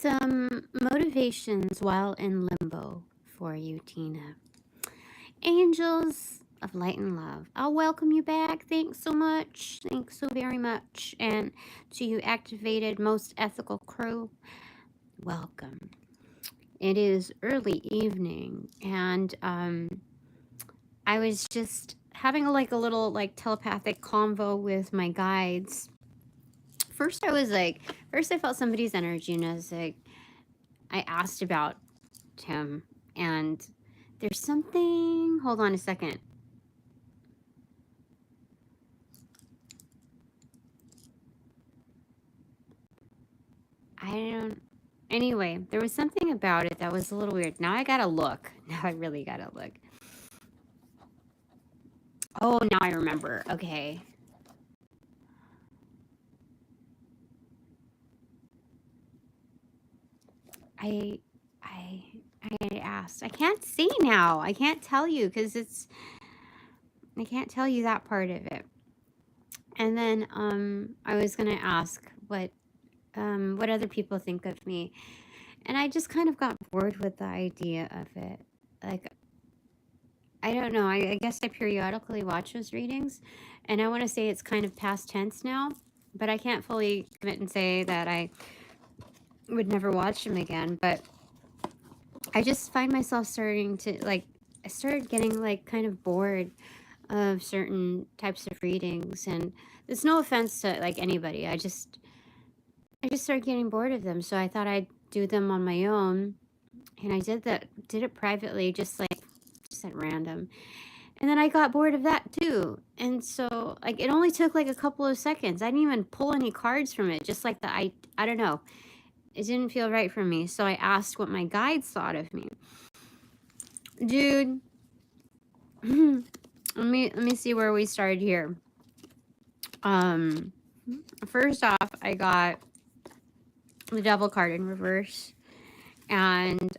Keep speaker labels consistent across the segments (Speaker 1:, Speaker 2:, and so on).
Speaker 1: some motivations while in limbo for you, Tina. Angels of light and love, I'll welcome you back. Thanks so much. Thanks so very much. And to you activated most ethical crew, welcome. It is early evening, and I was just having a little telepathic convo with my guides. First I felt somebody's energy, and I asked about him, and there's something, hold on a second. Anyway, there was something about it that was a little weird. Now I gotta look. Now I really gotta look. Oh, now I remember. Okay. I asked. I can't see now. I can't tell you because I can't tell you that part of it. And then I was gonna ask what other people think of me, and I just kind of got bored with the idea of it. Like, I don't know. I guess I periodically watch those readings, and I want to say it's kind of past tense now, but I can't fully commit and say that I would never watch them again. But I just find myself starting to I started getting kind of bored of certain types of readings, and there's no offense to anybody. I just started getting bored of them, so I thought I'd do them on my own, and I did it privately, just at random. And then I got bored of that too, and so it only took a couple of seconds. I didn't even pull any cards from it, just I don't know, it didn't feel right for me. So I asked what my guides thought of me. Dude, let me see where we started here. First off, I got the Devil card in reverse, and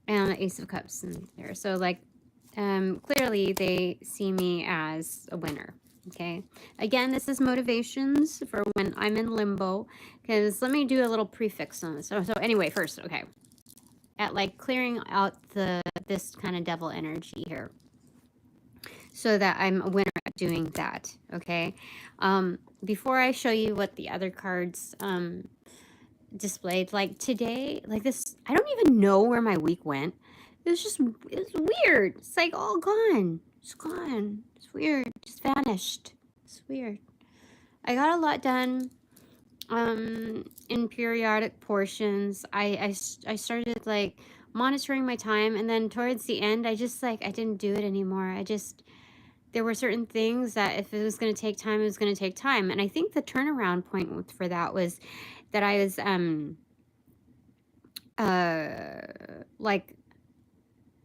Speaker 1: the Ace of Cups in there. So clearly they see me as a winner. Okay, again, this is motivations for when I'm in limbo, because let me do a little prefix on this. So anyway, first, okay, at clearing out this kind of devil energy here, so that I'm a winner at doing that. Okay, before I show you what the other cards displayed, today, this, I don't even know where my week went. It was weird. It's all gone. It's gone. It's weird. Just vanished. It's weird. I got a lot done in periodic portions. I started monitoring my time, and then towards the end I just I didn't do it anymore. There were certain things that if it was going to take time, it was going to take time. And I think the turnaround point for that was that I was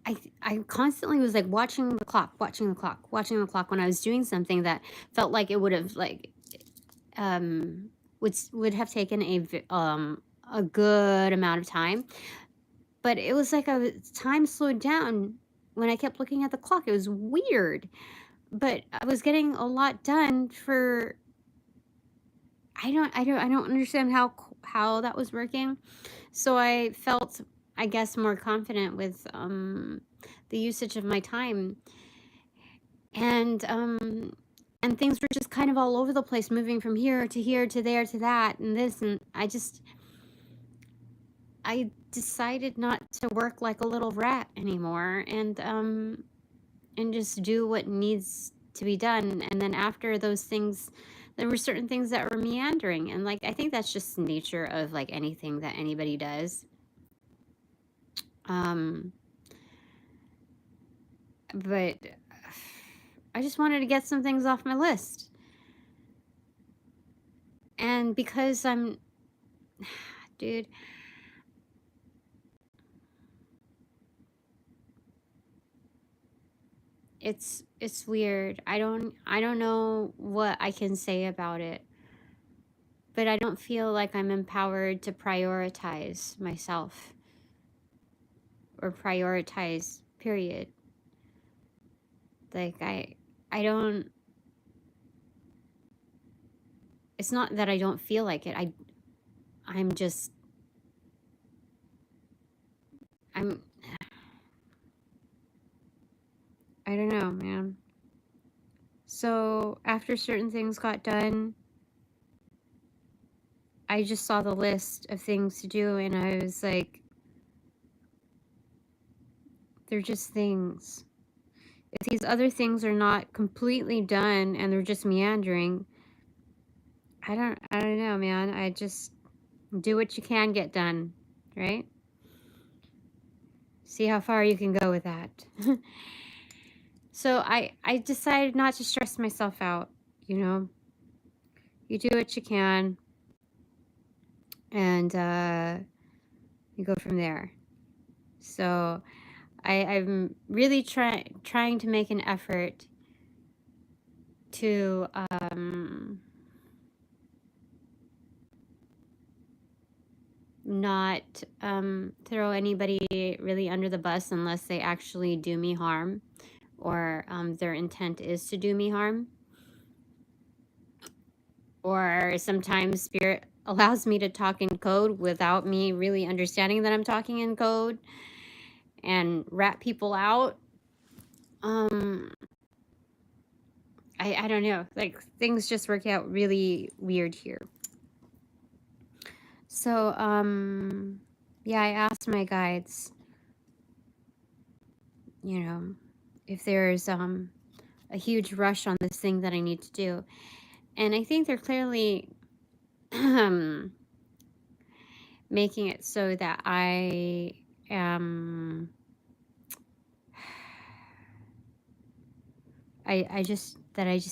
Speaker 1: I constantly was watching the clock when I was doing something that felt like it would have would have taken a good amount of time, but it was time slowed down when I kept looking at the clock. It was weird, but I was getting a lot done for, I don't understand how that was working. So I felt, I guess, more confident with the usage of my time, and things were just kind of all over the place, moving from here to there to that and this, and I decided not to work like a little rat anymore, and just do what needs to be done. And then after those things, there were certain things that were meandering, and I think that's just the nature of anything that anybody does. But I just wanted to get some things off my list, and because I'm, dude, it's weird. I don't know what I can say about it, but I don't feel like I'm empowered to prioritize myself or prioritize, period. I don't, it's not that I don't feel like it. I'm just I don't know, man. So after certain things got done, I just saw the list of things to do and I was like, they're just things. If these other things are not completely done and they're just meandering, I don't know, man. I just do what you can get done, right? See how far you can go with that. So I decided not to stress myself out, you know. You do what you can and you go from there. So I'm really trying to make an effort to not throw anybody really under the bus unless they actually do me harm or their intent is to do me harm. Or sometimes spirit allows me to talk in code without me really understanding that I'm talking in code and rat people out. I don't know, like things just work out really weird here. So yeah, I asked my guides, you know, if there's a huge rush on this thing that I need to do. And I think they're clearly making it so that I am I just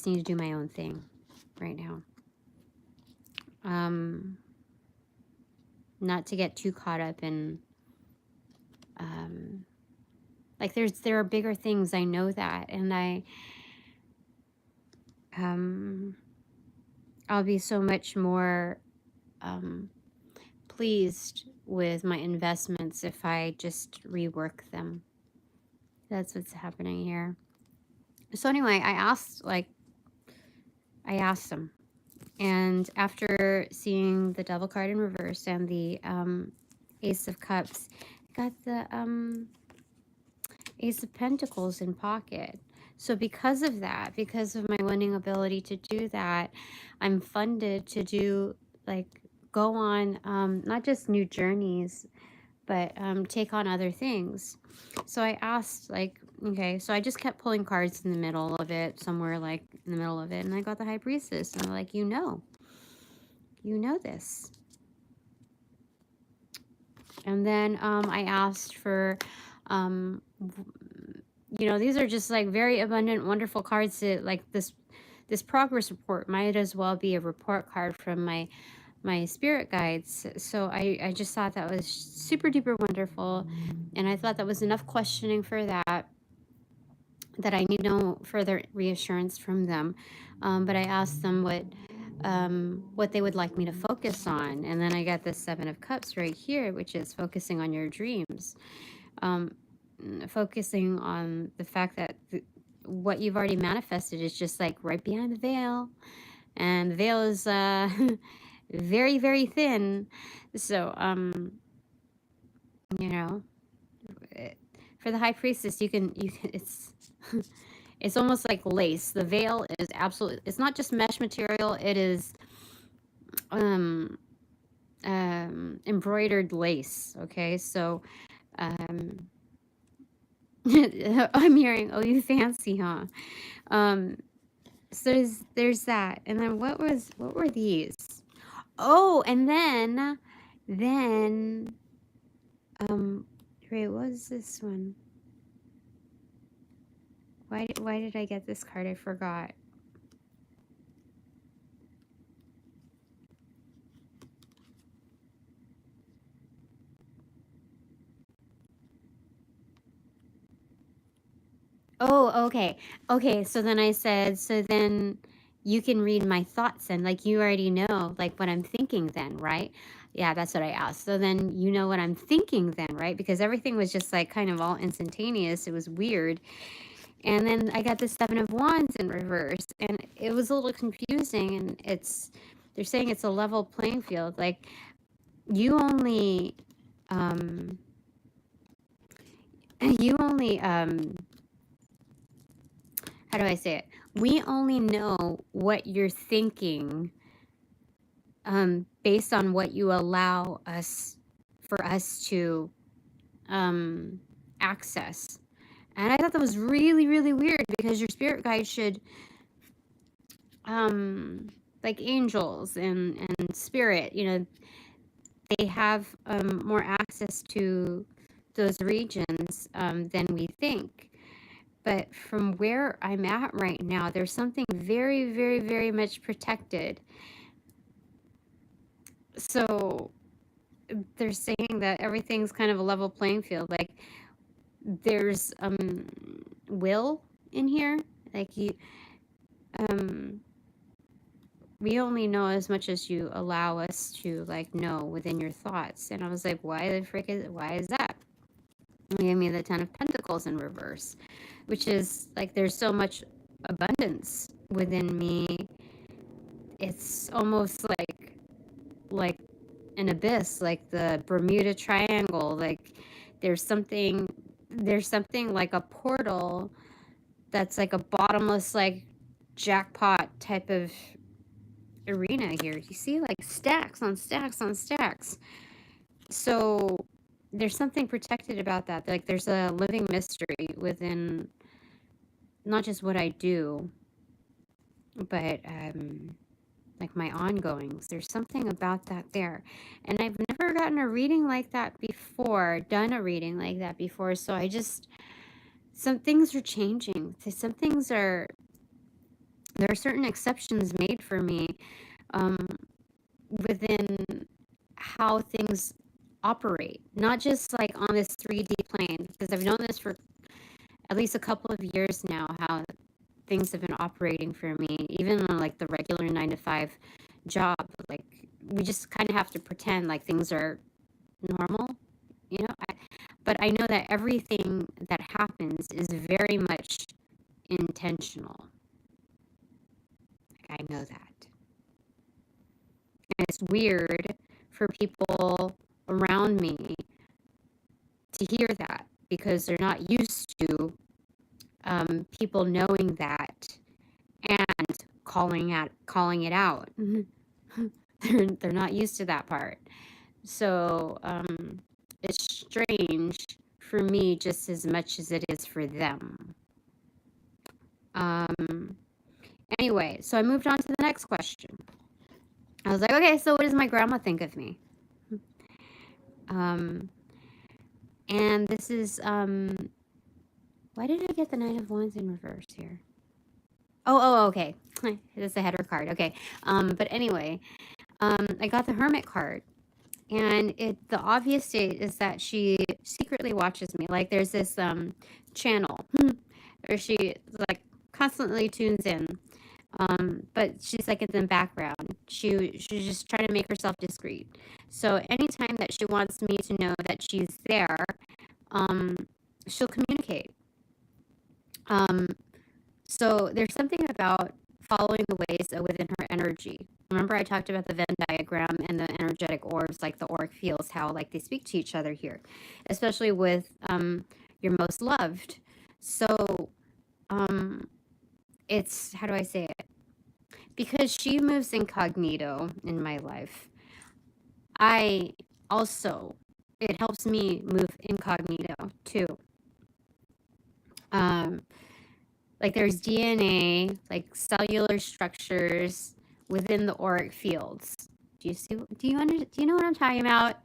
Speaker 1: need to do my own thing right now. Not to get too caught up in like there are bigger things, I know that, and I'll be so much more pleased with my investments if I just rework them. That's what's happening here. So anyway, I asked them, and after seeing the Devil card in reverse and the Ace of Cups, I got the Ace of Pentacles in pocket. So because of that, because of my winning ability to do that, I'm funded to do, like, go on not just new journeys, but take on other things. So I asked, like, okay, so I just kept pulling cards in the middle of it, somewhere like in the middle of it, and I got the High Priestess, and I'm like, you know this. And then I asked for, you know, these are just like very abundant, wonderful cards that, like, this progress report might as well be a report card from my spirit guides. So I just thought that was super duper wonderful, and I thought that was enough questioning for that I need no further reassurance from them. But I asked them what they would like me to focus on, and then I got the Seven of Cups right here, which is focusing on your dreams, focusing on the fact that what you've already manifested is just like right behind the veil, and the veil is very, very thin. So you know, for the High Priestess, you can it's it's almost like lace. The veil is absolutely, it's not just mesh material, it is embroidered lace. Okay, so I'm hearing, oh, you fancy, huh? So there's that. And then what were these? Oh, and then wait, what was this one? Why did I get this card? I forgot. Oh, okay. Okay, so then I said, so then you can read my thoughts and, like, you already know, like, what I'm thinking then, right? Yeah, that's what I asked. So then you know what I'm thinking then, right? Because everything was just, like, kind of all instantaneous. It was weird. And then I got the Seven of Wands in reverse, and it was a little confusing, and they're saying it's a level playing field. Like, you only you only, how do I say it? We only know what you're thinking based on what you allow us, for us to access. And I thought that was really, really weird, because your spirit guide should, like angels and spirit, you know, they have more access to those regions than we think. But from where I'm at right now, there's something very, very, very much protected. So they're saying that everything's kind of a level playing field. Like, there's will in here. Like, you we only know as much as you allow us to, like, know within your thoughts. And I was like, why is that? He gave me the 10 of Pentacles in reverse, which is like, there's so much abundance within me. It's almost like an abyss, like the Bermuda Triangle. Like, there's something like a portal that's like a bottomless, like, jackpot type of arena here. You see, like, stacks on stacks on stacks. So there's something protected about that. Like, there's a living mystery within not just what I do, but like my ongoings. There's something about that there. And I've never gotten a reading like that before, done a reading like that before. So I just, some things are changing. Some things are, there are certain exceptions made for me within how things operate, not just like on this 3D plane, because I've known this for at least a couple of years now, how things have been operating for me, even on like the regular 9-to-5 job. Like, we just kind of have to pretend like things are normal, you know. But I know that everything that happens is very much intentional. Like, I know that. And it's weird for people around me to hear that, because they're not used to people knowing that and calling it out. They're not used to that part. So it's strange for me just as much as it is for them. Anyway, so I moved on to the next question. I was like, okay, so what does my grandma think of me? And this is, why did I get the Knight of Wands in reverse here? Oh, okay. That's a header card. Okay. But anyway, I got the Hermit card. And the obvious state is that she secretly watches me. Like, there's this channel where she, like, constantly tunes in. But she's like in the background. She's just trying to make herself discreet. So anytime that she wants me to know that she's there, she'll communicate. So there's something about following the ways within her energy. Remember, I talked about the Venn diagram and the energetic orbs, like the auric fields, how like they speak to each other here, especially with your most loved. So it's, how do I say it? Because she moves incognito in my life, I also, it helps me move incognito too. Like, there's DNA, like cellular structures within the auric fields. Do you know what I'm talking about?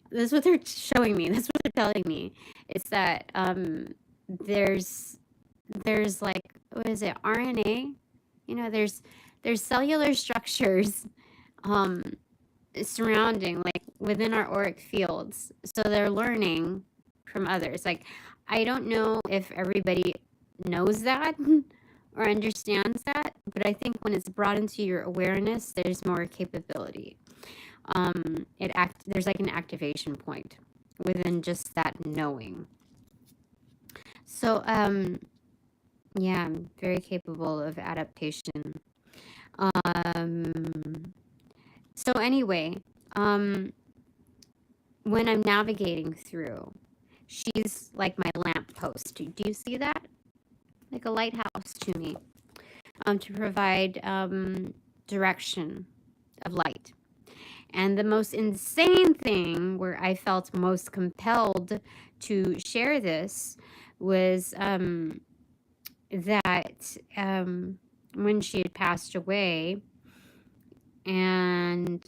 Speaker 1: This is what they're showing me. That's what they're telling me. It's that there's like, what is it, RNA? You know, there's cellular structures surrounding, like, within our auric fields. So they're learning from others. Like, I don't know if everybody knows that or understands that, but I think when it's brought into your awareness, there's more capability. There's like an activation point within just that knowing. So yeah, I'm very capable of adaptation. So anyway, when I'm navigating through, she's like my lamppost. Do you see that? Like a lighthouse to me, to provide direction of light. And the most insane thing where I felt most compelled to share this was that when she had passed away and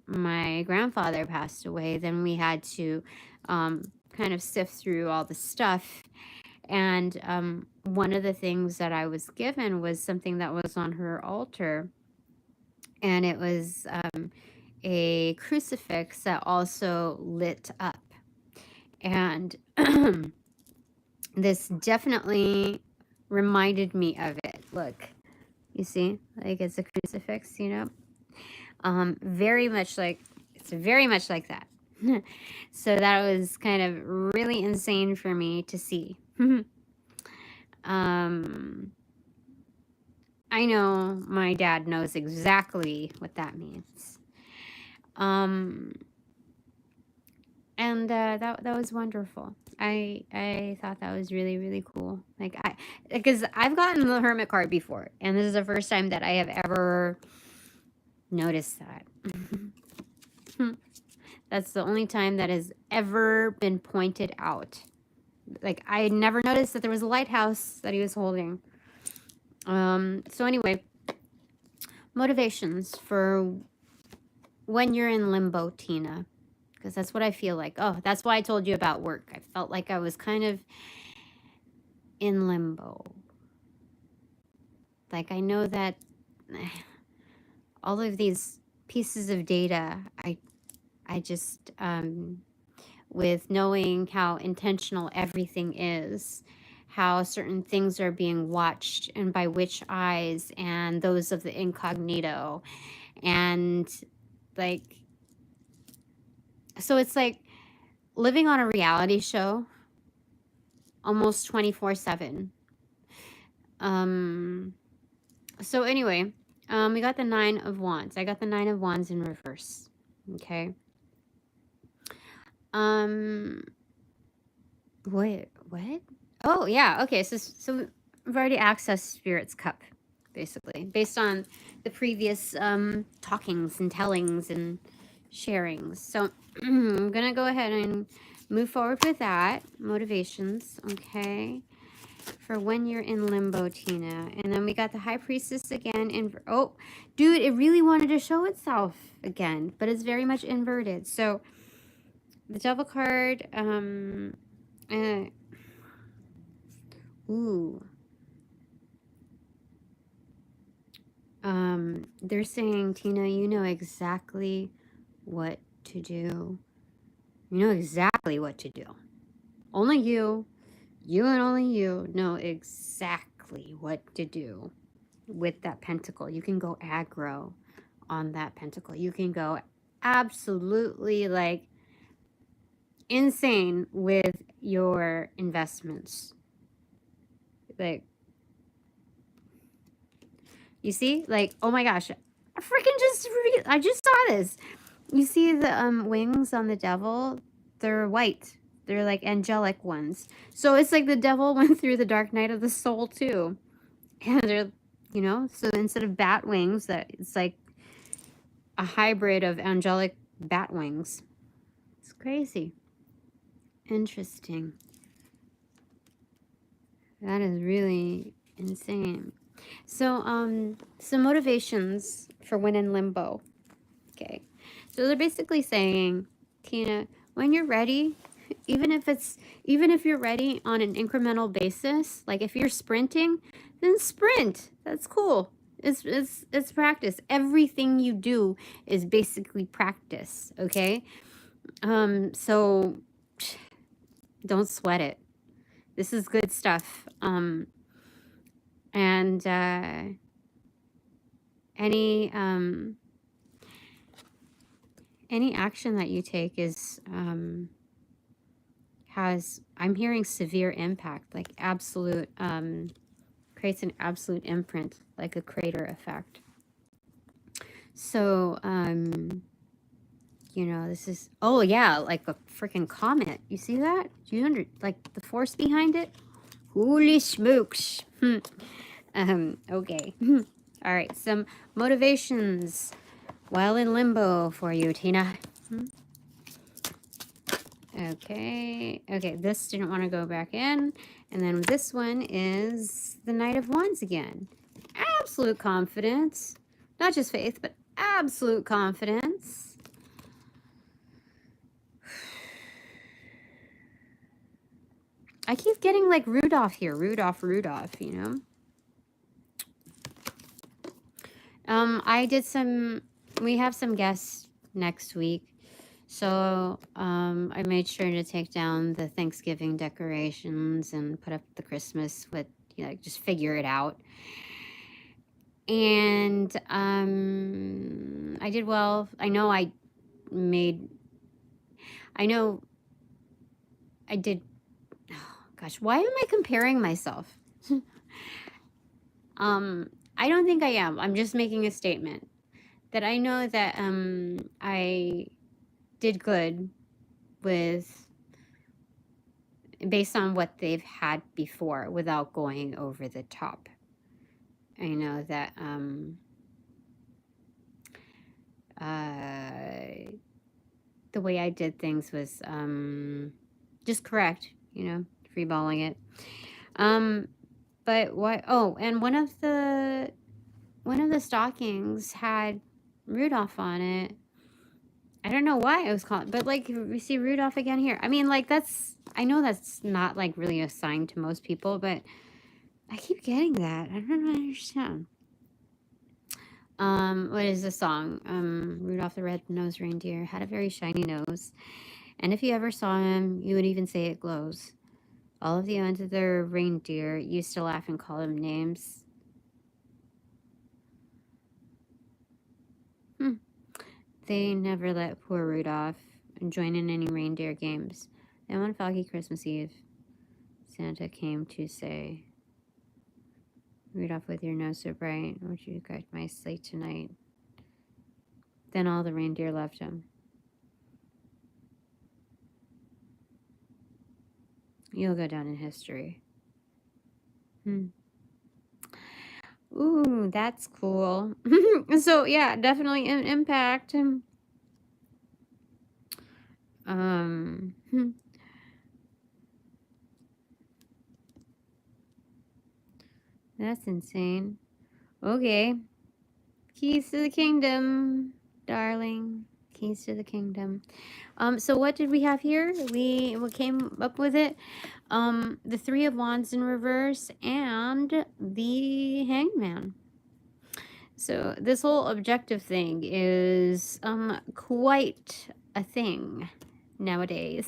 Speaker 1: my grandfather passed away, then we had to kind of sift through all the stuff. And one of the things that I was given was something that was on her altar. And it was a crucifix that also lit up. And this definitely reminded me of it. Look, you see, like it's a crucifix, you know? Very much like, it's very much like that. So that was kind of really insane for me to see. I know my dad knows exactly what that means. And that was wonderful. I thought that was really, really cool. Like because I've gotten the hermit card before, and this is the first time that I have ever noticed that. That's the only time that has ever been pointed out. Like I never noticed that there was a lighthouse that he was holding. So anyway, motivations for when you're in limbo, Tina. Because that's what I feel like. Oh, that's why I told you about work. I felt like I was kind of in limbo. Like I know that all of these pieces of data, I just, with knowing how intentional everything is, how certain things are being watched and by which eyes, and those of the incognito. And like, so it's like living on a reality show almost 24/7. So anyway, we got the 9 of Wands. I got the 9 of Wands in reverse. Okay. What? Oh yeah. Okay. So we've already accessed Spirit's cup, basically, based on the previous talkings and tellings and sharings. So I'm gonna go ahead and move forward with that. Motivations, okay, for when you're in limbo, Tina. And then we got the High Priestess again. Oh, dude, it really wanted to show itself again, but it's very much inverted. So the Devil card, they're saying, Tina, you know exactly what to do. You know exactly what to do. Only you and only you know exactly what to do with that pentacle. You can go aggro on that pentacle. You can go absolutely like insane with your investments. Like, you see, like, oh my gosh, I just saw this. You see the wings on the devil? They're white. They're like angelic ones. So it's like the devil went through the dark night of the soul too. And they're, you know, so instead of bat wings, that it's like a hybrid of angelic bat wings. It's crazy. Interesting. That is really insane. So, some motivations for when in limbo. Okay. So they're basically saying, Tina, when you're ready, even if you're ready on an incremental basis, like if you're sprinting, then sprint. That's cool. It's practice. Everything you do is basically practice, okay? So don't sweat it. This is good stuff. And any action that you take is I'm hearing severe impact, like absolute, creates an absolute imprint, like a crater effect. So you know, this is, oh yeah, like a freaking comet. You see that? Do you like the force behind it? Holy smokes. Okay. All right, some motivations while in limbo for you, Tina. Okay, this didn't want to go back in. And then this one is the Knight of Wands again. Absolute confidence. Not just faith, but absolute confidence. I keep getting like Rudolph here. Rudolph, you know. We have some guests next week. So I made sure to take down the Thanksgiving decorations and put up the Christmas with, you know, just figure it out. And I did well. I know I did. Oh, gosh, why am I comparing myself? I don't think I am. I'm just making a statement that I know that I did good with, based on what they've had before, without going over the top. I know that the way I did things was just correct, you know, freeballing it. But what? Oh, and one of the stockings had Rudolph on it. I don't know why I was called, but like we see Rudolph again here. I mean, like I know that's not like really a sign to most people, but I keep getting that. I don't understand. What is the song? Rudolph the Red-Nosed Reindeer had a very shiny nose, and if you ever saw him, you would even say it glows. All of the other reindeer used to laugh and call him names. They never let poor Rudolph join in any reindeer games. Then one foggy Christmas Eve, Santa came to say, Rudolph, with your nose so bright, won't you guide my sleigh tonight? Then all the reindeer left him. You'll go down in history. Ooh, that's cool. So yeah, definitely an impact. That's insane. Okay. Keys to the kingdom, darling. Keys to the kingdom. So what did we have here? We came up with it. The Three of Wands in reverse and the Hangman. So this whole objective thing is quite a thing nowadays.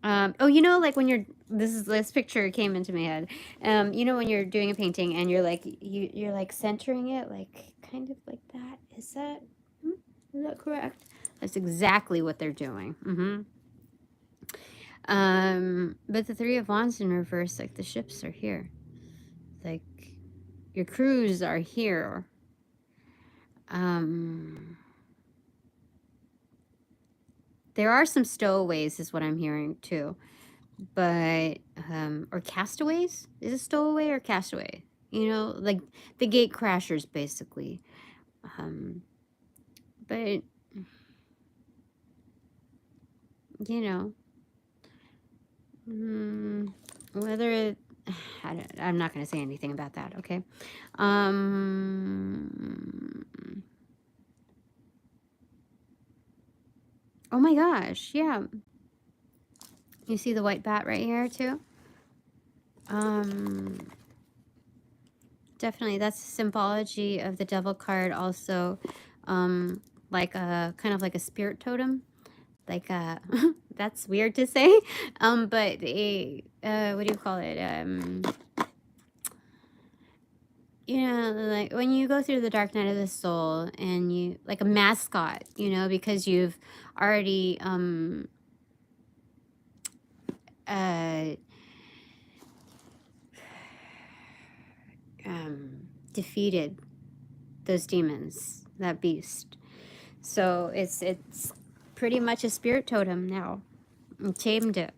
Speaker 1: Oh, you know, like when you're, this picture came into my head. You know, when you're doing a painting and you're like, you're like centering it, like kind of like that. Is that correct? That's exactly what they're doing. But the Three of Wands in reverse, like the ships are here. Like your crews are here. There are some stowaways is what I'm hearing too. But, or castaways? Is it stowaway or castaway? You know, like the gate crashers basically. But, you know, whether I'm not going to say anything about that, okay? Oh my gosh, yeah. You see the white bat right here too? Definitely, that's a symbology of the devil card also. Like a kind of like a spirit totem. Like that's weird to say. But a what do you call it? You know, like when you go through the dark night of the soul and you like a mascot, you know, because you've already defeated those demons, that beast. So it's pretty much a spirit totem now. I tamed it.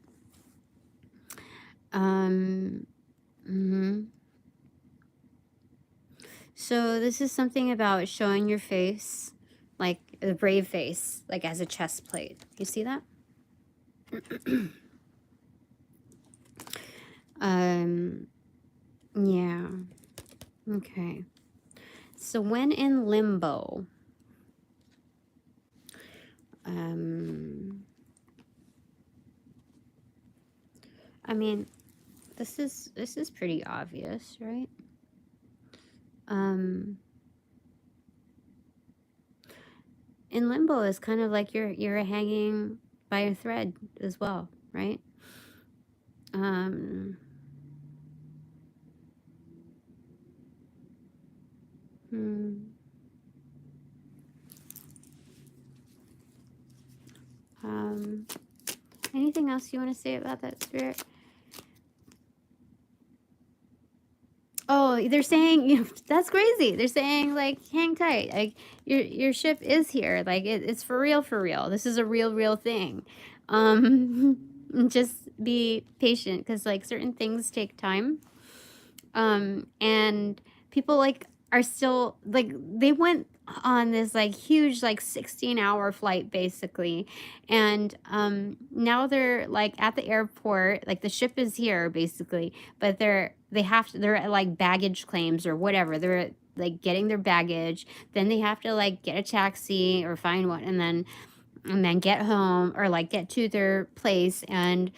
Speaker 1: So this is something about showing your face, like a brave face, like as a chest plate. You see that? Yeah. Okay. So when in limbo, I mean, this is pretty obvious, right? In limbo is kind of like you're hanging by a thread as well, right? Anything else you want to say about that, Spirit? Oh, they're saying, you know, that's crazy. They're saying, like, hang tight. Like, your ship is here. Like, it's for real, for real. This is a real thing. Just be patient, because, like, certain things take time. And people, like, are still, like, they went on this, like, huge, like, 16-hour flight, basically. And now they're, like, at the airport. Like, the ship is here, basically. But they're at, like, baggage claims or whatever. They're, like, getting their baggage. Then they have to, like, get a taxi or find one. And then get home or, like, get to their place and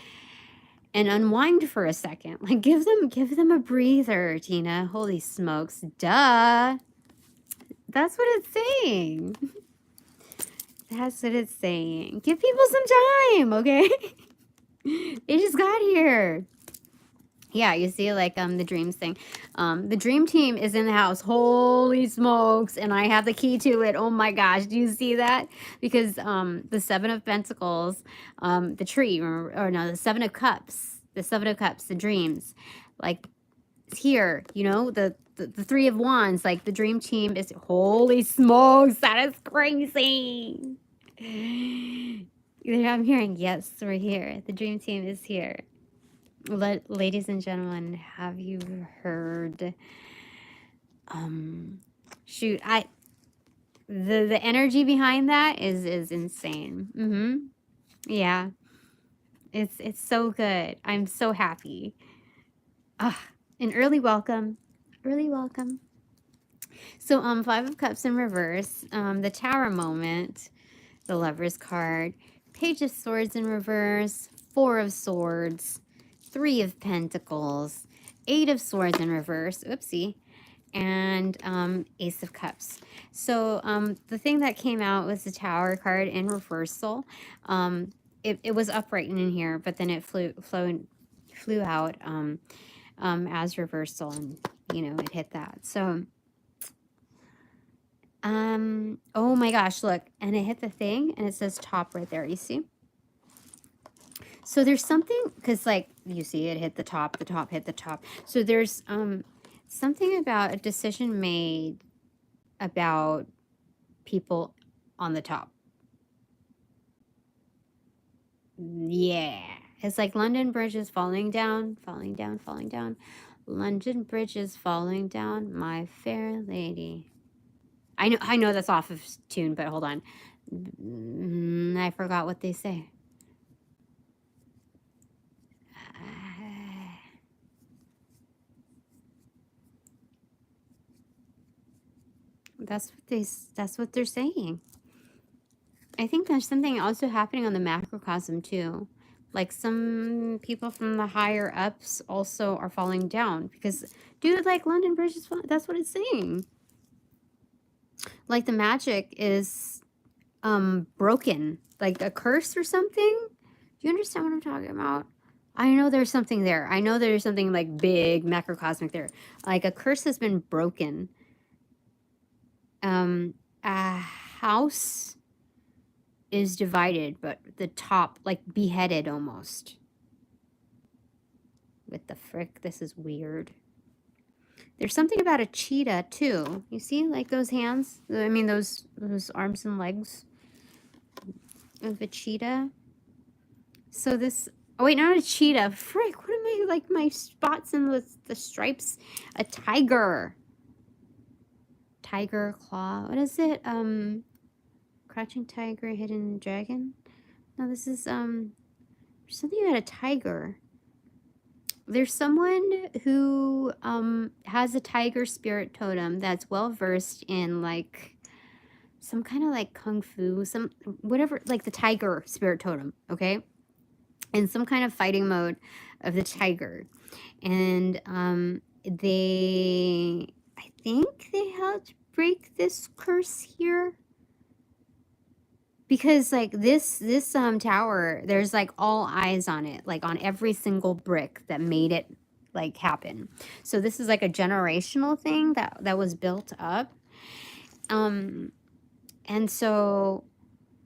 Speaker 1: unwind for a second. Like, give them a breather, Tina. Holy smokes. Duh. That's what it's saying. That's what it's saying. Give people some time, okay? They just got here. Yeah, you see, like, the dreams thing. The dream team is in the house. Holy smokes. And I have the key to it. Oh my gosh. Do you see that? Because the Seven of Pentacles, the tree, or no, the Seven of Cups. The Seven of Cups, the dreams. Like, it's here, you know, the Three of Wands, like the dream team is, holy smokes, that is crazy. I'm hearing, yes, we're here. The dream team is here. Ladies and gentlemen, have you heard? Shoot, the energy behind that is insane. Yeah, it's so good. I'm so happy. An early welcome. So Five of Cups in reverse, the Tower moment, the Lover's card, Page of Swords in reverse, Four of Swords, Three of Pentacles, Eight of Swords in reverse, oopsie, and Ace of Cups. So the thing that came out was the Tower card in reversal. It was upright in here, but then it flew out as reversal, and you know, it hit that. So oh my gosh, look, and it hit the thing and it says top right there, you see? So there's something, because like you see it hit the top hit the top. So there's something about a decision made about people on the top. Yeah, it's like London Bridge is falling down. London Bridge is falling down, my fair lady. I know that's off of tune, but hold on. I forgot what they say. That's what they're saying. I think there's something also happening on the macrocosm too. Like some people from the higher ups also are falling down because, dude, like London Bridge is falling. That's what it's saying. Like the magic is broken, like a curse or something. Do you understand what I'm talking about? I know there's something there. I know there's something like big macrocosmic there. Like a curse has been broken. A house is divided, but the top, like beheaded almost. With the frick, this is weird. There's something about a cheetah too. You see, like those hands? I mean, those arms and legs of a cheetah. So this, oh wait, not a cheetah. Frick, what am I, like my spots and the stripes? A tiger. Tiger claw. What is it? Crouching tiger, hidden dragon. No, this is something about a tiger. There's someone who has a tiger spirit totem that's well versed in like some kind of like kung fu, some whatever, like the tiger spirit totem, okay? In some kind of fighting mode of the tiger. And I think they helped break this curse here. Because like this tower, there's like all eyes on it, like on every single brick that made it like happen. So this is like a generational thing that was built up. And so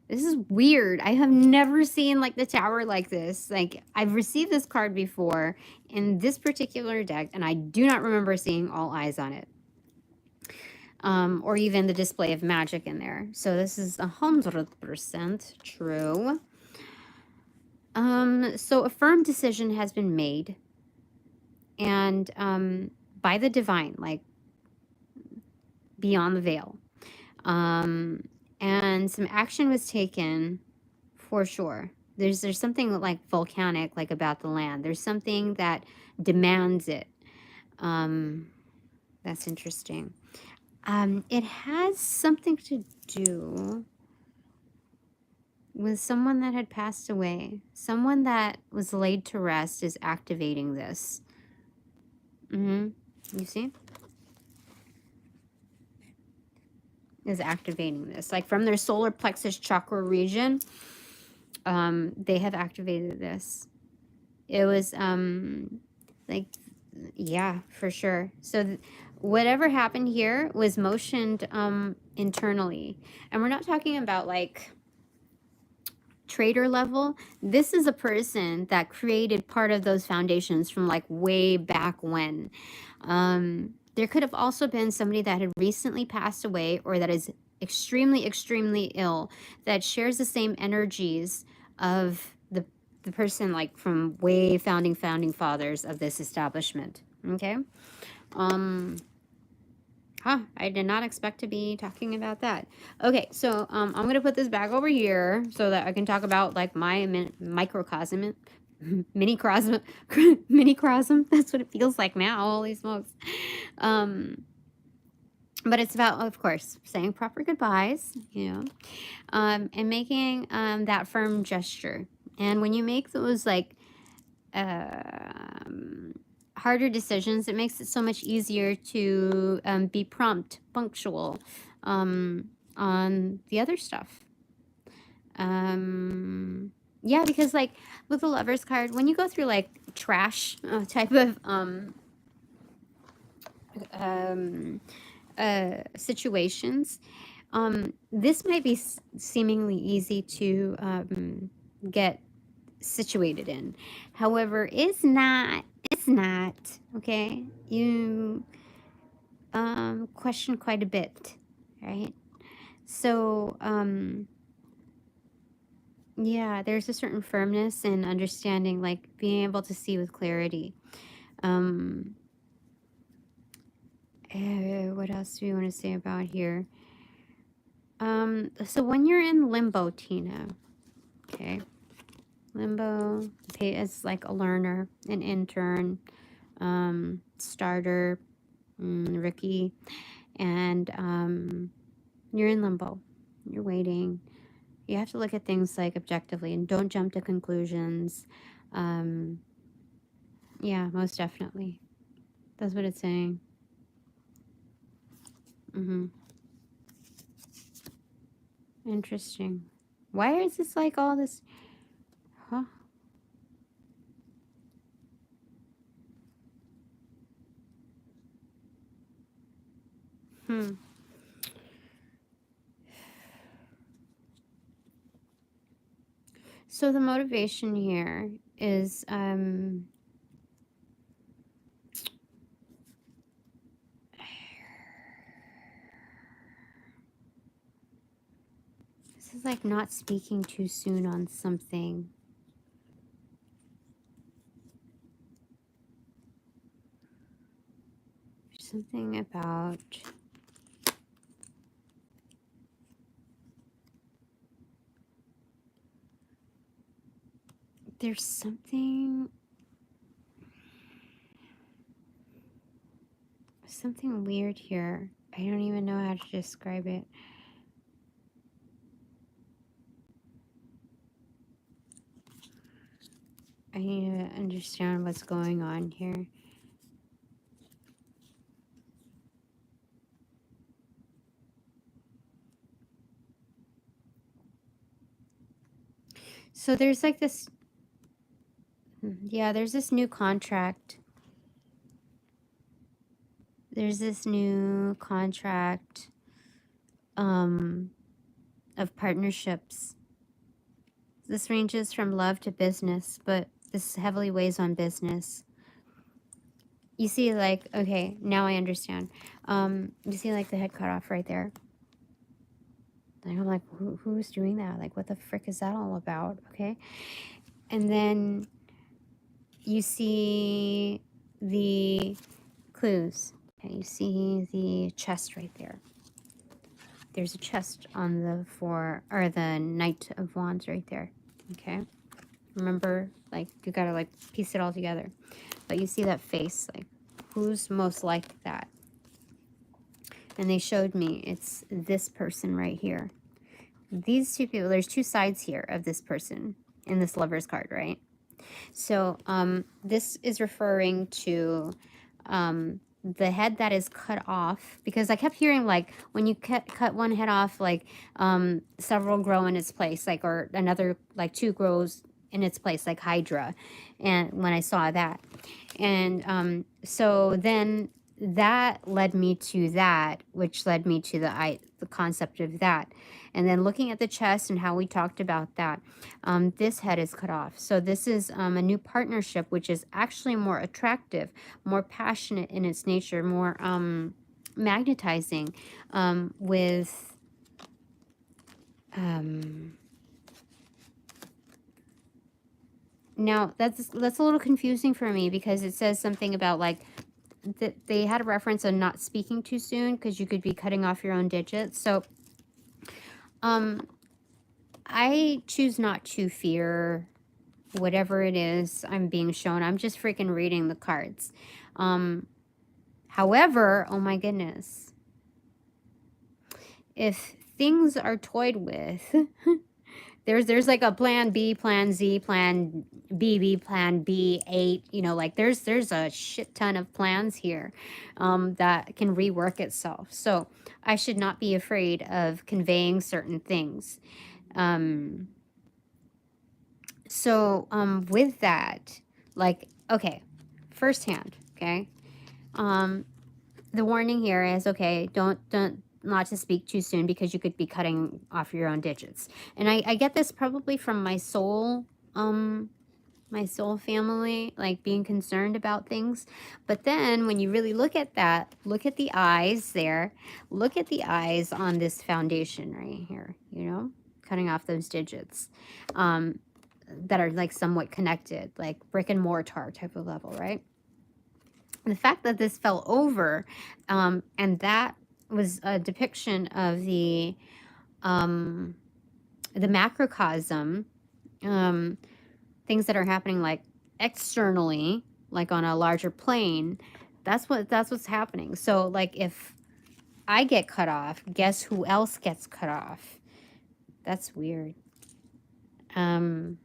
Speaker 1: this is weird. I have never seen like the tower like this. Like I've received this card before in this particular deck, and I do not remember seeing all eyes on it. Or even the display of magic in there. So this is 100% true. So a firm decision has been made, and by the divine, like beyond the veil. And some action was taken for sure. There's something like volcanic, like about the land. There's something that demands it. That's interesting. It has something to do with someone that had passed away. Someone that was laid to rest is activating this. You see? Is activating this. Like from their solar plexus chakra region, they have activated this. It was, like, yeah, for sure. So whatever happened here was motioned internally. And we're not talking about like trader level. This is a person that created part of those foundations from like way back when. There could have also been somebody that had recently passed away or that is extremely, extremely ill that shares the same energies of the person like from way founding fathers of this establishment. Okay. I did not expect to be talking about that. Okay, so I'm gonna put this back over here so that I can talk about like my microcosm, mini-crosm. That's what it feels like now. Holy smokes. But it's about, of course, saying proper goodbyes, you know, and making that firm gesture. And when you make those like harder decisions, it makes it so much easier to be prompt, punctual on the other stuff. Yeah, because like with the Lover's card, when you go through like trash type of situations, this might be seemingly easy to get situated in. However, it's not, okay? You question quite a bit, right? So yeah, there's a certain firmness and understanding, like being able to see with clarity. What else do we want to say about here? So when you're in limbo, Tina, okay, limbo is like a learner, an intern, starter, rookie, and you're in limbo, you're waiting. You have to look at things like objectively and don't jump to conclusions. Yeah, most definitely. That's what it's saying. Interesting. Why is this like all this? Huh? So the motivation here is like not speaking too soon on something. Something about... There's something weird here. I don't even know how to describe it. I need to understand what's going on here. So there's like this, yeah, there's this new contract. There's this new contract of partnerships. This ranges from love to business, but this heavily weighs on business. You see, like, okay, now I understand. You see, like, the head cut off right there. And I'm like, who's doing that? Like, what the frick is that all about? Okay. And then you see the clues. Okay, you see the chest right there. There's a chest on the Knight of Wands right there. Okay. Remember, like, you gotta, like, piece it all together. But you see that face, like, who's most like that? And they showed me it's this person right here. These two people, there's two sides here of this person in this Lover's card, right? So this is referring to the head that is cut off, because I kept hearing, like, when you cut one head off, like several grow in its place, like, or another, like, two grows in its place, like Hydra. And when I saw that, and so then that led me to that, which led me to the concept of that. And then looking at the chest and how we talked about that, this head is cut off. So this is a new partnership, which is actually more attractive, more passionate in its nature, more magnetizing, with now that's a little confusing for me, because it says something about, like, that they had a reference on not speaking too soon because you could be cutting off your own digits. So I choose not to fear whatever it is I'm being shown. I'm just freaking reading the cards. However, oh my goodness, if things are toyed with, there's like a plan B, plan Z, plan B, plan B8, you know, like there's a shit ton of plans here that can rework itself. So I should not be afraid of conveying certain things. With that, like, okay, firsthand, okay, the warning here is, okay, don't not to speak too soon, because you could be cutting off your own digits. And I get this probably from my soul family, like being concerned about things. But then when you really look at that, look at the eyes there, look at the eyes on this foundation right here, you know, cutting off those digits that are like somewhat connected, like brick and mortar type of level, right? And the fact that this fell over, and that was a depiction of the macrocosm, things that are happening like externally, like on a larger plane. That's what's happening. So like if I get cut off, guess who else gets cut off? That's weird. Because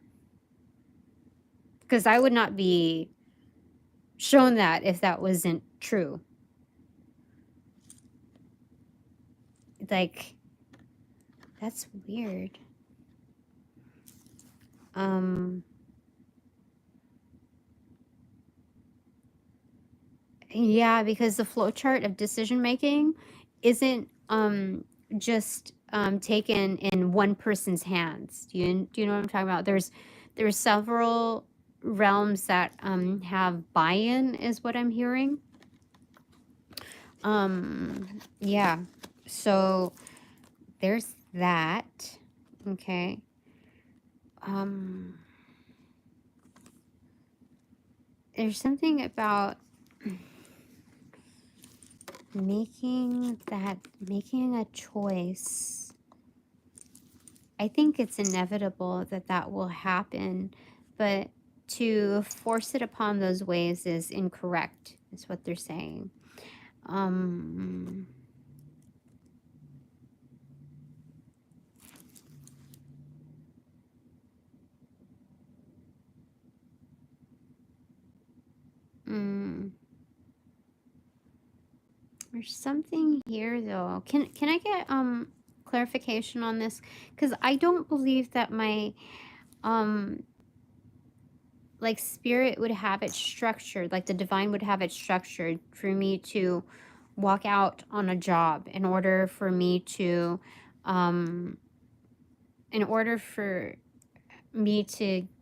Speaker 1: I would not be shown that if that wasn't true. Like, that's weird. Yeah, because the flowchart of decision making isn't just taken in one person's hands. Do you know what I'm talking about? There's several realms that have buy-in, is what I'm hearing. Yeah, so there's that. Okay. There's something about making a choice. I think it's inevitable that that will happen, but to force it upon those ways is incorrect, is what they're saying. There's something here though. Can I get clarification on this? Because I don't believe that my like spirit would have it structured, like the divine would have it structured for me to walk out on a job in order for me to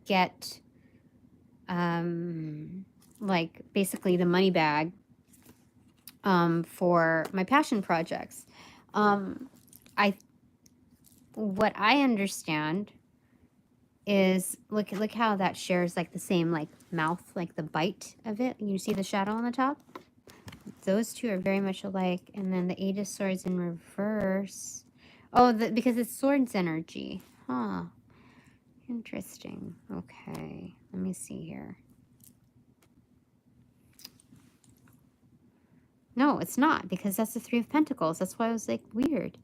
Speaker 1: get like basically the money bag for my passion projects. What I understand is look how that shares like the same like mouth, like the bite of it. You see the shadow on the top? Those two are very much alike. And then the Eight of Swords in reverse. Oh, because it's swords energy. Huh. Interesting. Okay. Let me see here. No, it's not, because that's the Three of Pentacles. That's why I was like, weird.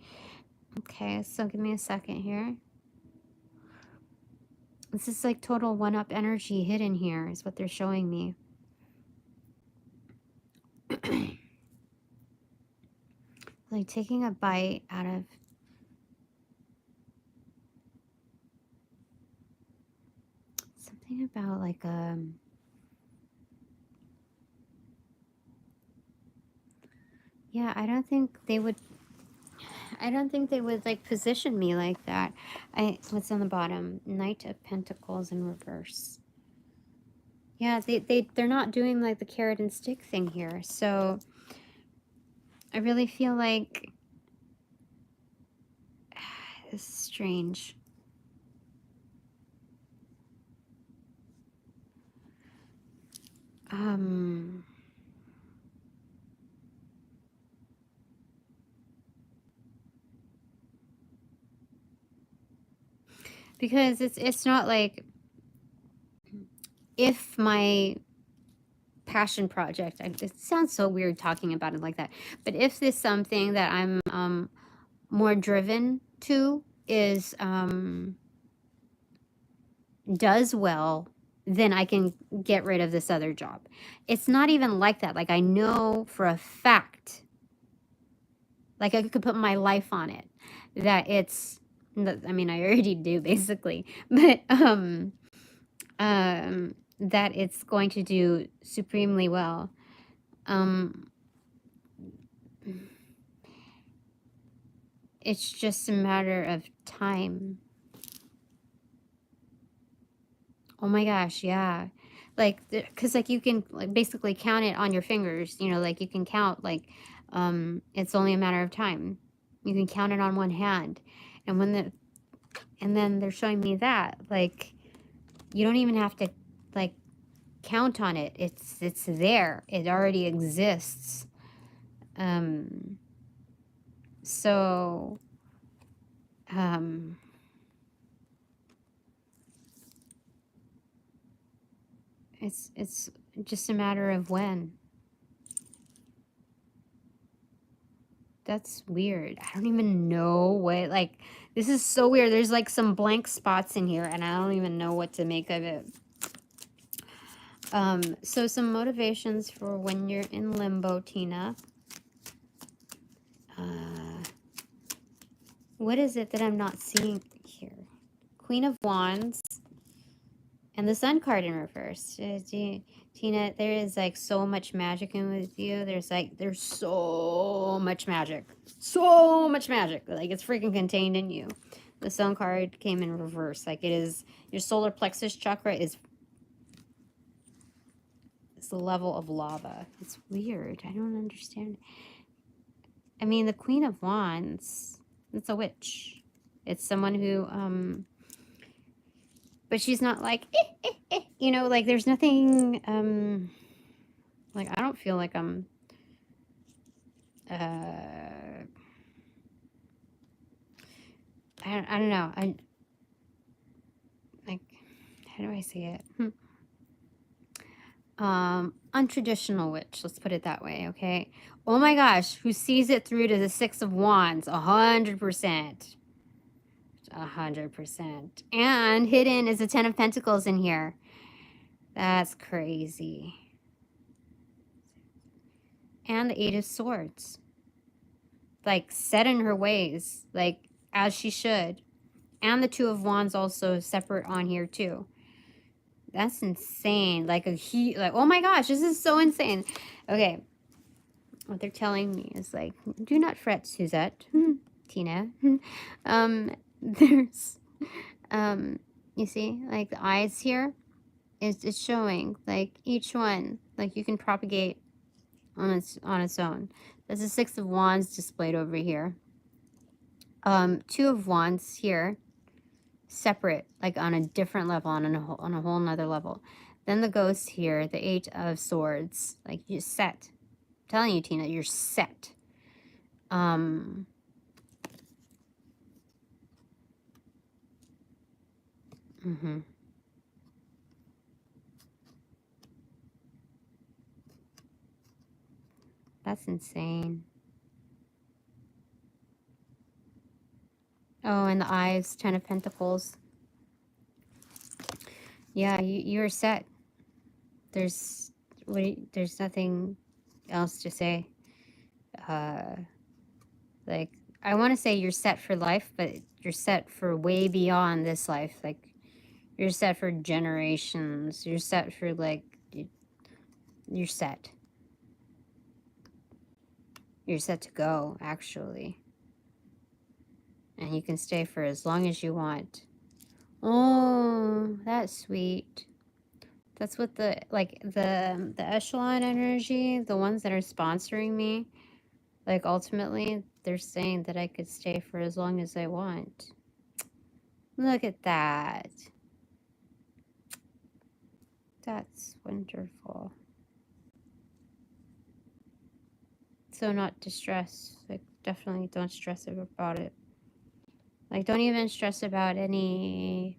Speaker 1: Okay, so give me a second here. This is like total one-up energy hidden here, is what they're showing me. Like taking a bite out of... Something about like yeah, I don't think they would like position me like that. What's on the bottom? Knight of Pentacles in reverse. Yeah, they're not doing like the carrot and stick thing here. So I really feel like this is strange. Because it's not like if my passion project, it sounds so weird talking about it like that, but if this something that I'm more driven to is does well, then I can get rid of this other job. It's not even like that. Like I know for a fact, like I could put my life on it, that it's, I mean, I already do basically, but that it's going to do supremely well. It's just a matter of time. Oh my gosh, yeah. Like, because like you can like basically count it on your fingers, you know, like you can count like it's only a matter of time. You can count it on one hand. And and then they're showing me that like you don't even have to like count on it. It's there. It already exists. So it's just a matter of when. That's weird. I don't even know what, like, this is so weird. There's like some blank spots in here and I don't even know what to make of it. So some motivations for when you're in limbo, Tina. What is it that I'm not seeing here? Queen of Wands and the Sun card in reverse. Tina, there is like so much magic in with you. There's so much magic. So much magic. Like it's freaking contained in you. The Sun card came in reverse. Like it is, your solar plexus chakra is the level of lava. It's weird. I don't understand. I mean, the Queen of Wands, it's a witch. It's someone who, but she's not like, you know, like there's nothing, like I don't feel like I'm, I don't know. Like, how do I say it? Untraditional witch, let's put it that way, okay? Oh my gosh, who sees it through to the Six of Wands? 100%. 100%. And hidden is the Ten of Pentacles in here. That's crazy. And the Eight of Swords. Like, set in her ways, like, as she should. And the Two of Wands also separate on here, too. That's insane. Like, like, oh my gosh, this is so insane. Okay. What they're telling me is, like, do not fret, Suzette. Tina. There's, you see, like, the eyes here is showing, like, each one, like, you can propagate on its own. There's a Six of Wands displayed over here. Two of Wands here, separate, like on a different level, on a whole nother level. Then the Ghost here, the Eight of Swords, like you're set. I'm telling you, Tina, you're set. That's insane. Oh, and the eyes, Ten of Pentacles. Yeah, you're set. There's nothing else to say. Like, I want to say you're set for life, but you're set for way beyond this life. Like, you're set for generations. You're set for, like, you're set. You're set to go, actually. And you can stay for as long as you want. Oh, that's sweet. That's what the echelon energy, the ones that are sponsoring me, like, ultimately, they're saying that I could stay for as long as I want. Look at that. That's wonderful. So not distress. Like, definitely don't stress about it. Like, don't even stress about any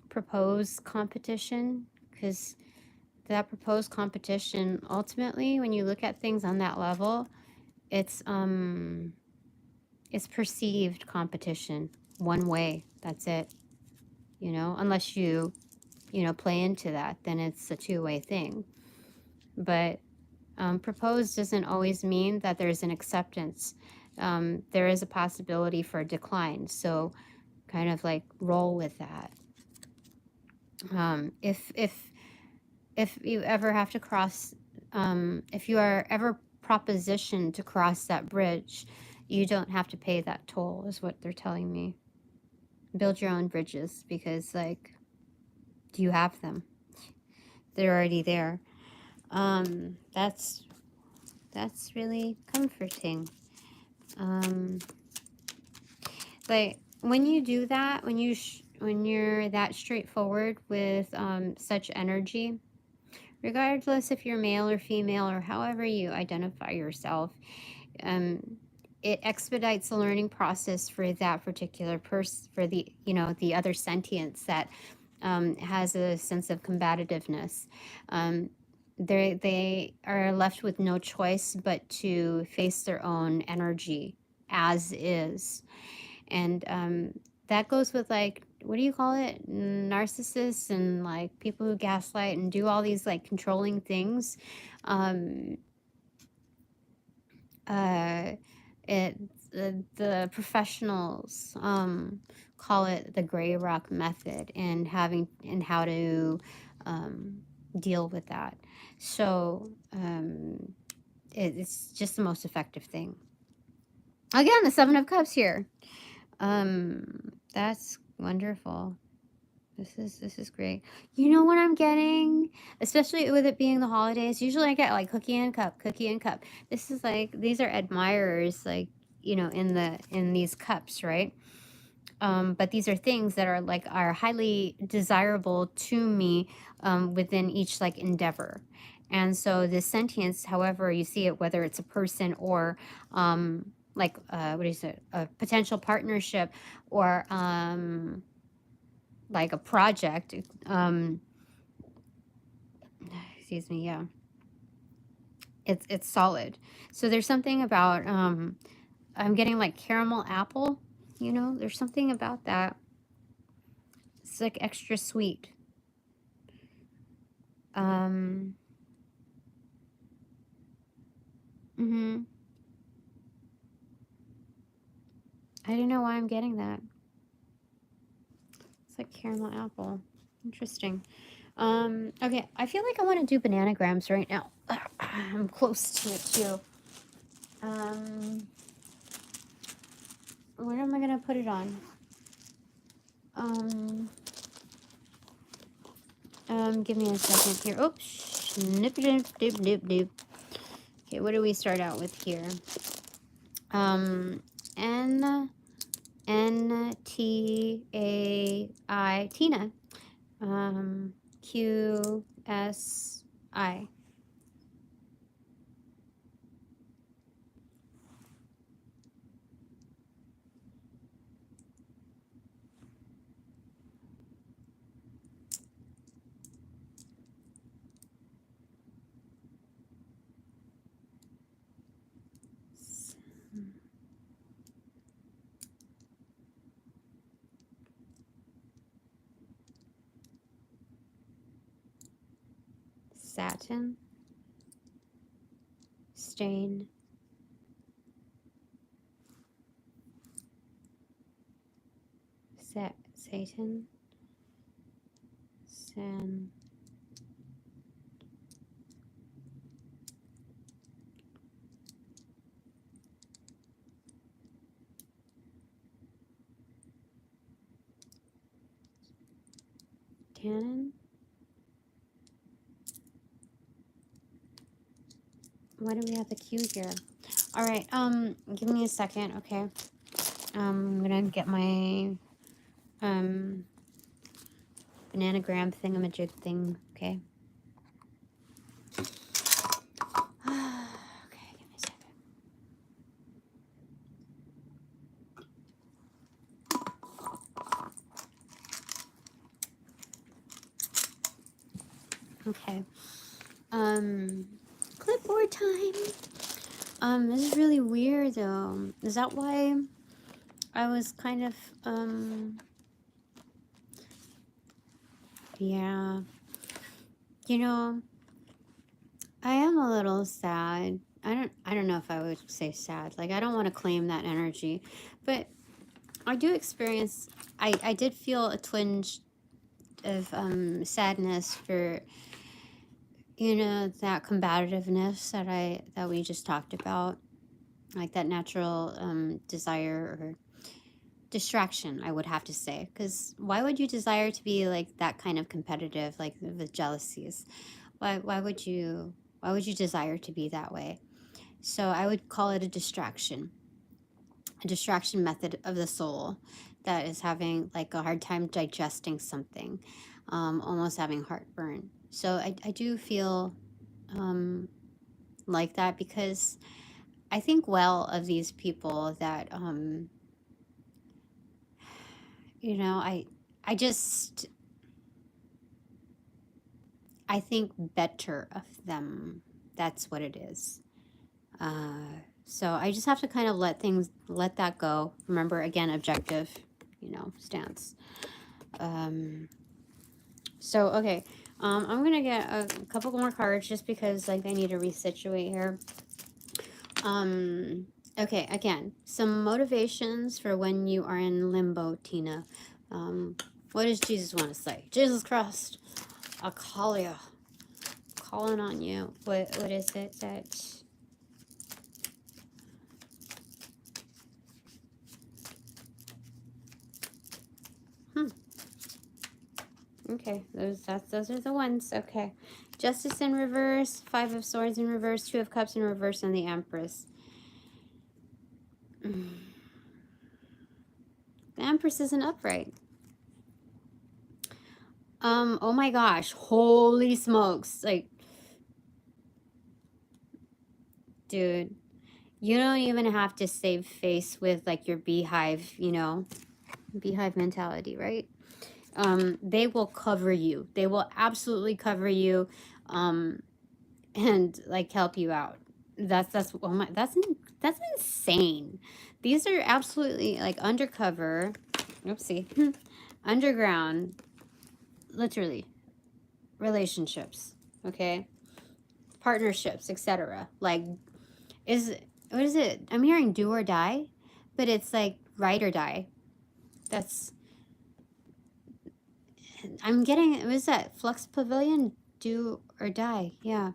Speaker 1: proposed competition, because that proposed competition, ultimately, when you look at things on that level, it's perceived competition one way. That's it. You know, unless you play into that, then it's a two-way thing. But proposed doesn't always mean that there's an acceptance. There is a possibility for a decline. So kind of like roll with that. If you ever have to cross, if you are ever propositioned to cross that bridge, you don't have to pay that toll, is what they're telling me. Build your own bridges, because, like, you have them. They're already there. That's really comforting. Like, when you do that, when you're that straightforward with such energy, regardless if you're male or female or however you identify yourself, it expedites the learning process for that particular person, for the the other sentience that has a sense of combativeness. They are left with no choice but to face their own energy as is. And that goes with, like, what do you call it? Narcissists and, like, people who gaslight and do all these, like, controlling things. The professionals call it the gray rock method, and how to deal with that. So it's just the most effective thing. Again, the Seven of Cups here. That's wonderful. This is great. You know what I'm getting? Especially with it being the holidays. Usually I get, like, cookie and cup. This is like, these are admirers. Like, you know, in these cups, right? But these are things that are like are highly desirable to me within each like endeavor. And so this sentience, however you see it, whether it's a person or like what is it, a potential partnership, or like a project, excuse me, yeah, it's solid. So there's something about I'm getting like caramel apple, you know, there's something about that. It's like extra sweet. Mm-hmm. I don't know why I'm getting that. It's like caramel apple. Interesting. Okay, I feel like I want to do bananagrams right now. I'm close to it too. Where am I gonna put it on? Give me a second here. Oops. Snip, dip, dip, dip, dip. Okay, what do we start out with here? N-T-A-I, Tina. Q-S-I. Satin. Stain. Satan. San. Tannin. Why do we have the Q here? All right, give me a second, okay? I'm gonna get my bananagram thingamajig thing, okay? Okay, give me a second. Okay. Clipboard time. This is really weird though. Is that why I was kind of, yeah. You know, I am a little sad. I don't know if I would say sad. Like, I don't want to claim that energy, but I do experience, I did feel a twinge of sadness for, you know, that combativeness that we just talked about, like that natural desire or distraction, I would have to say, because why would you desire to be like that kind of competitive, like the jealousies? Why would you desire to be that way? So I would call it a distraction method of the soul that is having like a hard time digesting something, almost having heartburn. So I do feel like that, because I think well of these people that you know, I think better of them. That's what it is. So I just have to kind of let that go. Remember, again, objective, you know, stance. So, okay. I'm going to get a couple more cards just because, like, I need to resituate here. Okay, again, some motivations for when you are in limbo, Tina. What does Jesus want to say? Jesus Christ, I'll call you. Calling on you. What is it that... Okay, those are the ones. Okay. Justice in reverse, 5 of Swords in reverse, 2 of Cups in reverse, and the Empress. The Empress isn't upright. Oh my gosh, holy smokes. Like, dude, you don't even have to save face with like your beehive, you know, beehive mentality, right? They will cover you. They will absolutely cover you, and like help you out. Oh my, that's insane. These are absolutely like undercover, oopsie, underground, literally relationships, okay, partnerships, etc. Like, what is it? I'm hearing do or die, but it's like ride or die. That's, I'm getting, what is that? Flux Pavilion, do or die. Yeah.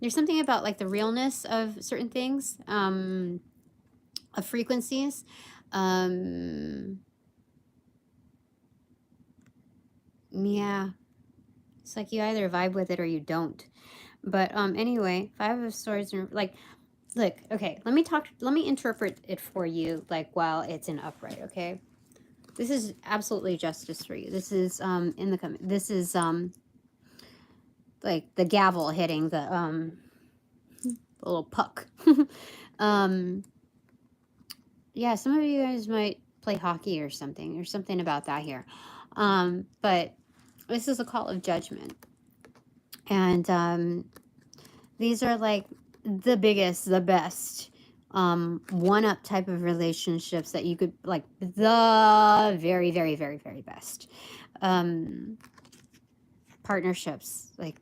Speaker 1: There's something about like the realness of certain things, of frequencies. Yeah. It's like you either vibe with it or you don't. But anyway, Five of Swords, and like, look, okay, let me interpret it for you, like while it's in upright, okay? This is absolutely justice for you. This is this is like the gavel hitting the little puck. Yeah, some of you guys might play hockey or something about that here. But this is a call of judgment. And these are like the biggest, the best, one-up type of relationships that you could, like, the very, very, very, very best. Partnerships, like,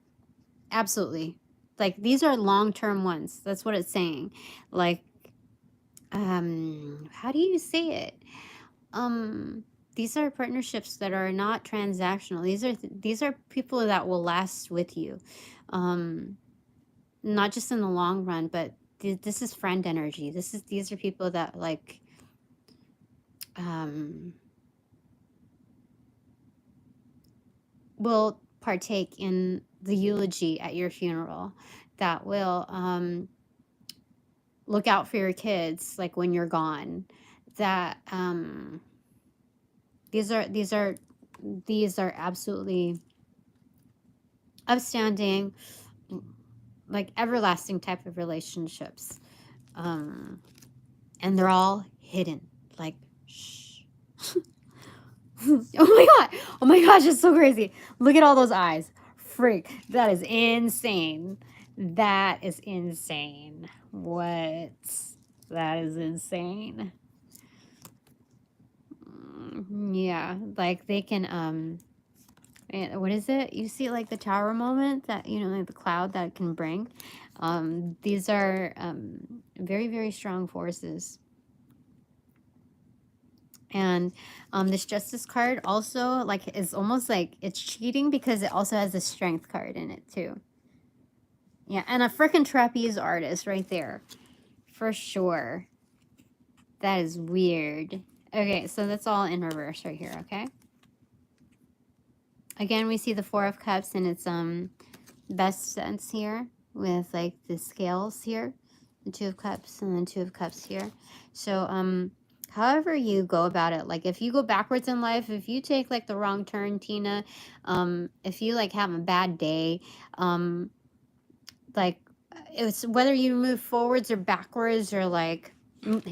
Speaker 1: absolutely. Like, these are long-term ones. That's what it's saying. Like, how do you say it? These are partnerships that are not transactional. These are people that will last with you. Not just in the long run, but this is friend energy. These are people that like will partake in the eulogy at your funeral, that will look out for your kids like when you're gone, that these are absolutely upstanding, like everlasting type of relationships, and they're all hidden, like shh. Oh my gosh, it's so crazy. Look at all those eyes. Freak, that is insane. That is insane. What? That is insane. Yeah, like they can what is it? You see like the tower moment that, you know, like the cloud that it can bring. These are very, very strong forces. And this justice card also like is almost like it's cheating because it also has a strength card in it too. Yeah, and a freaking trapeze artist right there. For sure. That is weird. Okay, so that's all in reverse right here, okay? Again, we see the Four of Cups in its best sense here with like the scales here, the Two of Cups and then Two of Cups here. So however you go about it, like if you go backwards in life, if you take like the wrong turn, Tina, if you like have a bad day, like it's whether you move forwards or backwards or like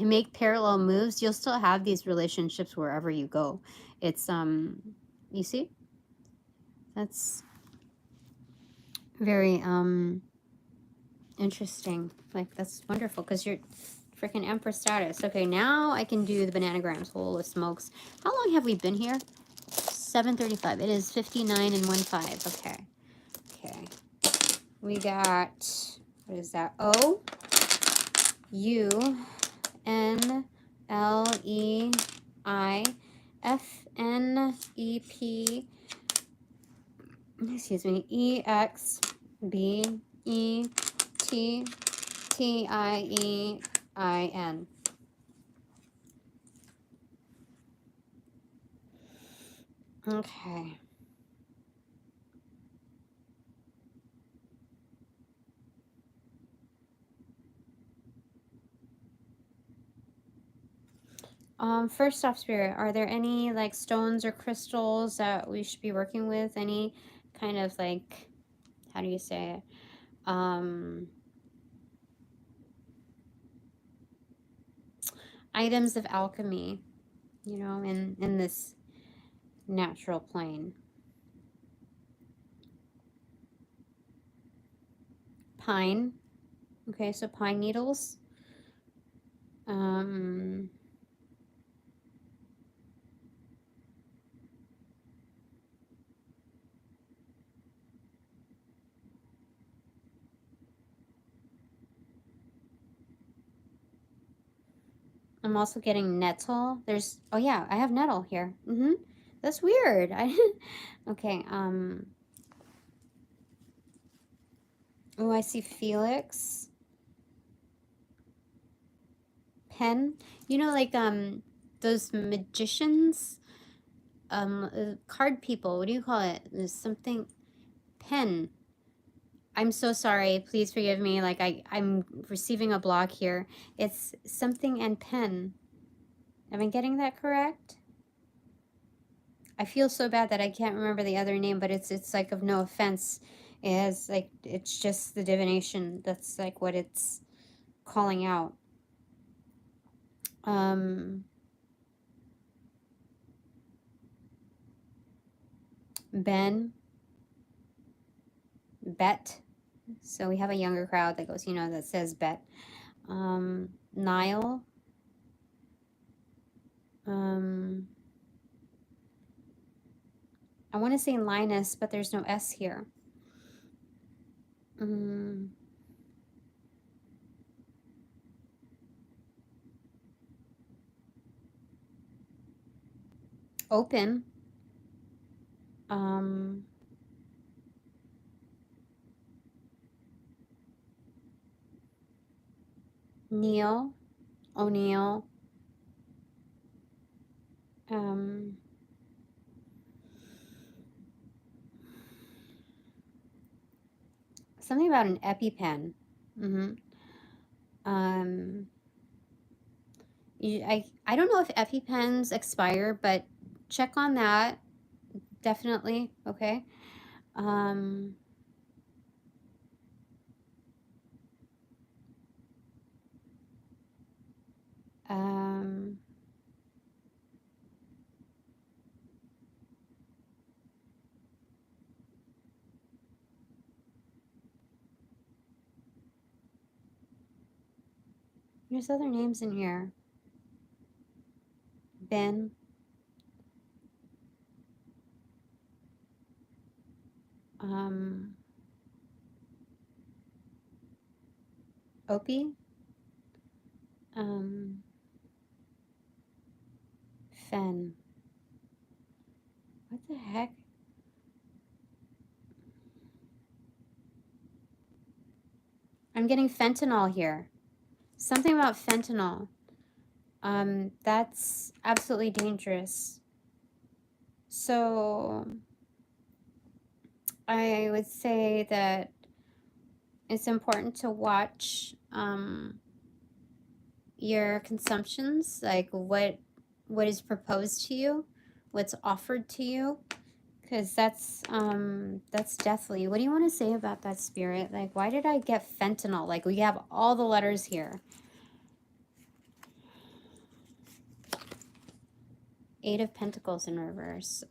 Speaker 1: make parallel moves, you'll still have these relationships wherever you go. It's you see, that's very interesting. Like that's wonderful because you're freaking Empress status. Okay, now I can do the Bananagrams. Holy smokes, how long have we been here? 7:35. It is 59 and 1-5. Okay, we got, what is that? O U N L E I F N E P, excuse me, E X B E T T I E I N. Okay. First off, Spirit, are there any like stones or crystals that we should be working with? Any kind of like, how do you say it? Items of alchemy, you know, in this natural plane. Pine. Okay, so pine needles. I'm also getting nettle. There's, oh yeah, I have nettle here. That's weird. Okay, oh, I see Felix. Pen. You know, like, those magicians, card people, what do you call it? There's something, pen. I'm so sorry. Please forgive me. Like, I'm receiving a block here. It's something and pen. Am I getting that correct? I feel so bad that I can't remember the other name, but it's like of no offense. It has like, it's just the divination. That's like what it's calling out. Ben. Bet. So we have a younger crowd that goes, you know, that says bet. Nile. I want to say Linus, but there's no S here. Open. Neil. O'Neill. Something about an EpiPen. I don't know if EpiPens expire, but check on that. Definitely. Okay. There's other names in here. Ben. Opie. Fen. What the heck? I'm getting fentanyl here. Something about fentanyl. That's absolutely dangerous. So I would say that it's important to watch your consumptions, like what is proposed to you, what's offered to you, because that's deathly. What do you want to say about that, Spirit? Like, why did I get fentanyl? Like, we have all the letters here. 8 of Pentacles in reverse.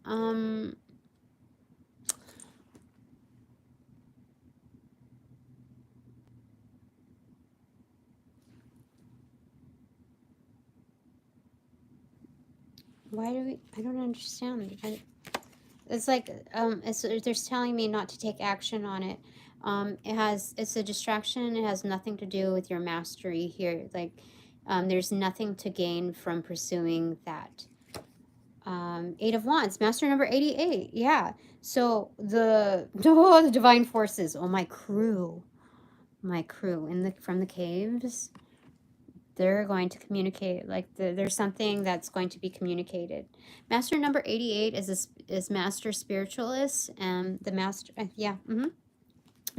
Speaker 1: Why do we, I don't understand. It's like, they're telling me not to take action on it. It's a distraction. It has nothing to do with your mastery here. Like, there's nothing to gain from pursuing that. 8 of Wands, master number 88. Yeah. So the divine forces. Oh, my crew from the caves. They're going to communicate. Like, there's something that's going to be communicated. Master number 88 is master spiritualist, and the master. Yeah. I'm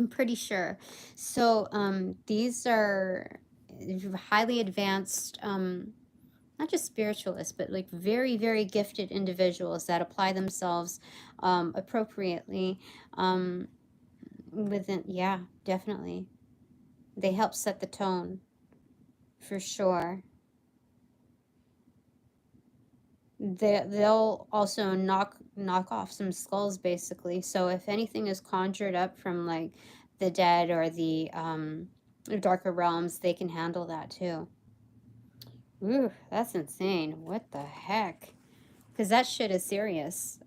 Speaker 1: pretty sure. So these are highly advanced not just spiritualists, but like very, very gifted individuals that apply themselves appropriately within, yeah, definitely. They help set the tone, for sure. They'll also knock off some skulls, basically. So if anything is conjured up from like the dead or the darker realms, they can handle that too. Ooh, that's insane. What the heck? Because that shit is serious.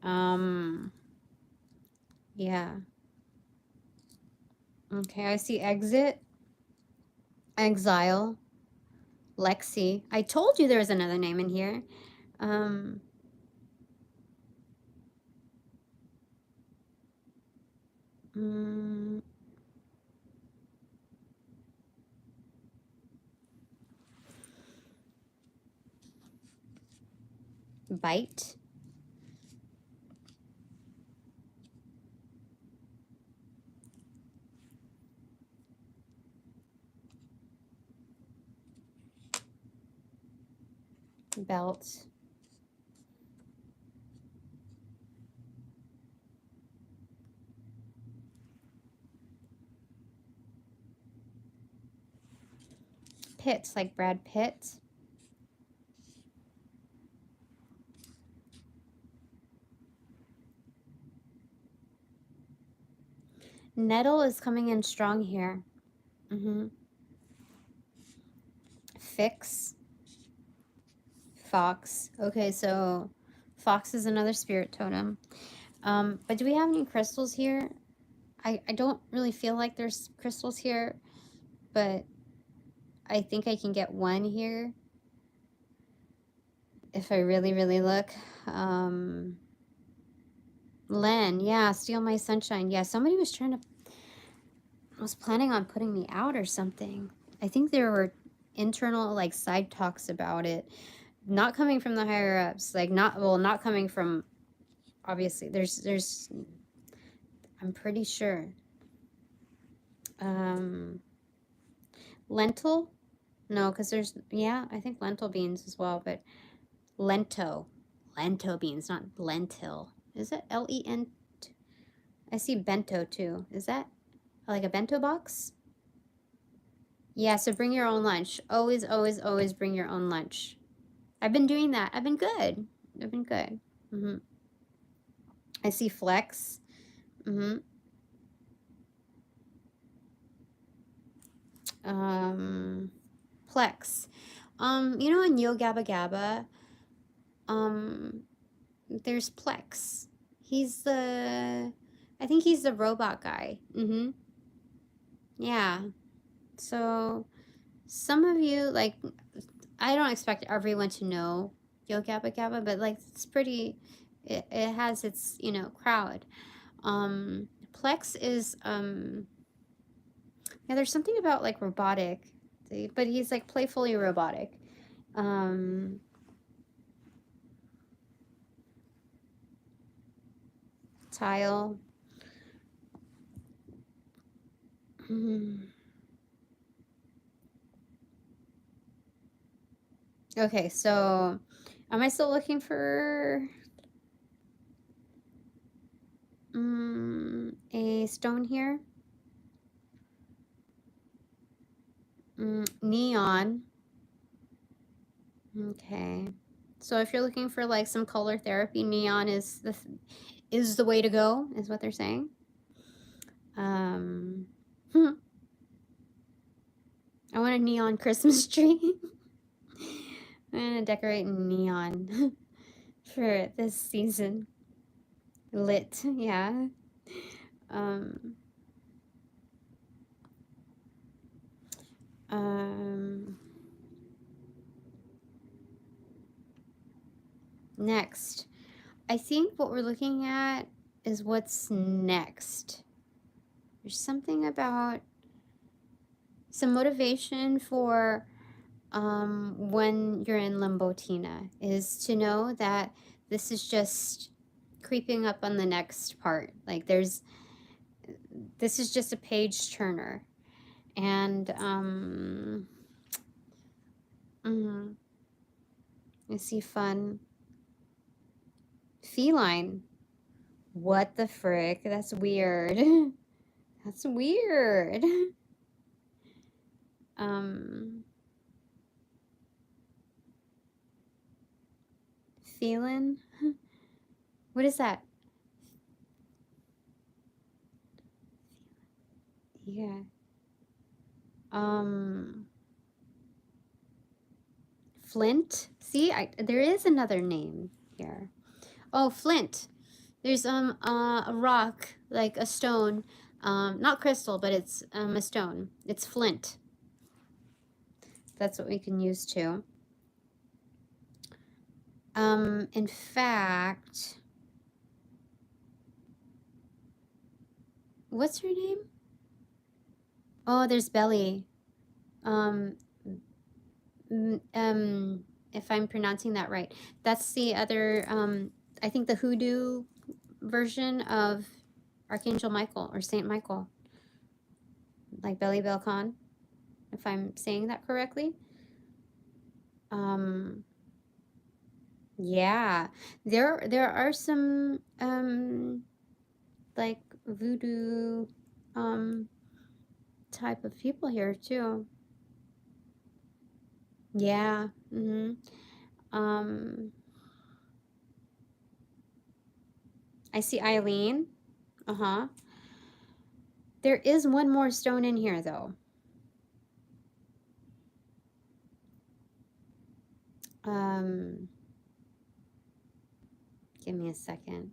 Speaker 1: Yeah. Okay, I see exit, exile, Lexi. I told you there was another name in here. Mm, bite. Belt. Pitt, like Brad Pitt. Nettle is coming in strong here. Fix. Fox. Okay, so fox is another spirit totem. But do we have any crystals here? I don't really feel like there's crystals here, but I think I can get one here if I really, really look. Len, yeah, steal my sunshine. Yeah, somebody was planning on putting me out or something. I think there were internal like side talks about it, not coming from the higher ups, like not coming from, obviously there's I'm pretty sure. Lentil? No, because there's, yeah, I think lentil beans as well, but lento beans, not lentil. Is it L-E-N? I see bento too. Is that like a bento box? Yeah, so bring your own lunch. Always, always, always bring your own lunch. I've been doing that. I've been good. I see flex. Plex. You know in Yo Gabba Gabba, there's Plex. I think he's the robot guy. Yeah. So some of you, like, I don't expect everyone to know Yo Gabba Gabba, but like it's pretty, it has its, you know, crowd. Plex is, yeah, there's something about like robotic, but he's like playfully robotic. Tile. Okay, so am I still looking for a stone here? Neon. Okay. So if you're looking for like some color therapy, neon is the way to go, is what they're saying. I want a neon Christmas tree. I'm gonna decorate neon for this season. Lit, yeah. Next, I think what we're looking at is what's next. There's something about some motivation for when you're in limbo, Tina, is to know that this is just creeping up on the next part. Like this is just a page turner. And I see fun. Feline. What the frick? That's weird. That's weird. Feline? What is that? Yeah. Flint? See, there is another name here. Oh, flint. There's a rock, like a stone, not crystal, but it's a stone. It's flint. That's what we can use too. In fact, what's her name? Oh, there's Belly. If I'm pronouncing that right, that's the other. I think the hoodoo version of Archangel Michael or Saint Michael, like Belly Belcon, if I'm saying that correctly. Yeah, there are some like voodoo type of people here too. Yeah. I see Eileen. There is one more stone in here though. Give me a second.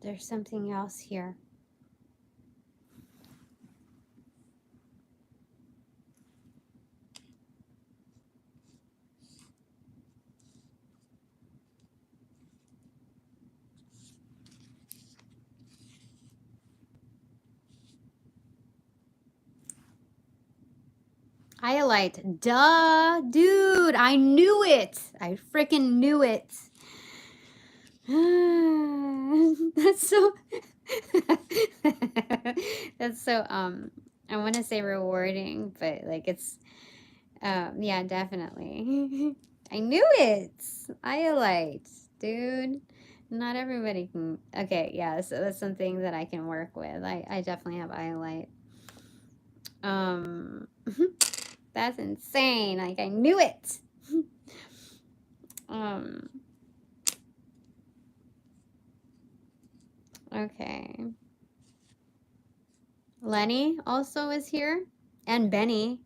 Speaker 1: There's something else here. Elliott. Duh, dude, I knew it. I freaking knew it. That's so that's so I want to say rewarding, but like it's yeah, definitely. I knew it. Elliott, dude. Not everybody can. Okay, yeah, so that's something that I can work with. I definitely have Elliott. That's insane. Like I knew it. Okay. Lenny also is here, and Benny,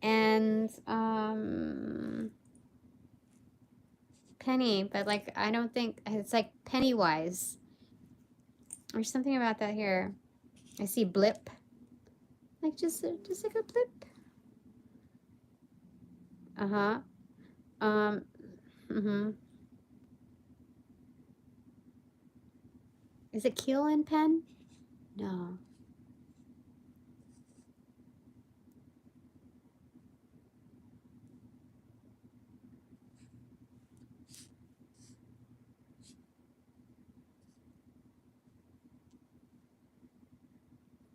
Speaker 1: and Penny, but like I don't think it's like Pennywise. There's something about that here. I see blip, like just like a blip. Is it Keel and Pen? No.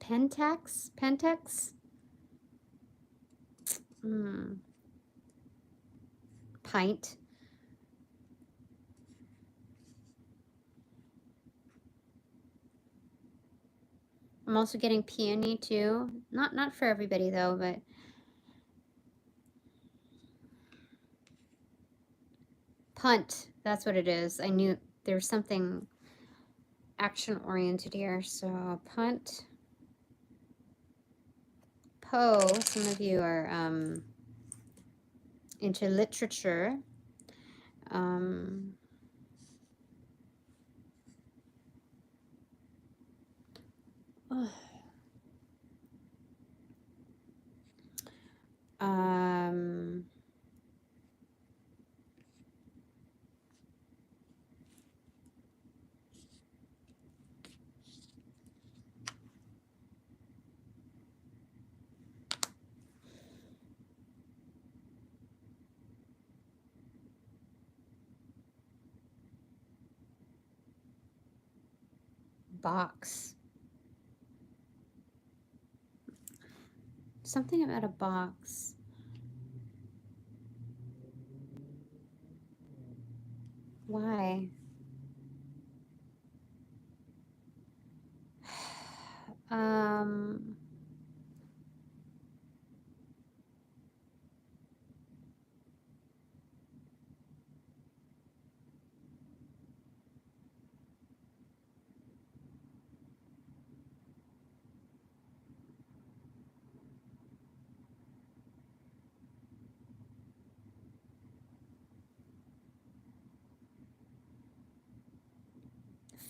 Speaker 1: Pentax? Pentax? Pint. I'm also getting peony too. Not for everybody though, but punt. That's what it is. I knew there was something action oriented here. So punt. Poe. Some of you are into literature. Um, box. Something about a box. Why? Um,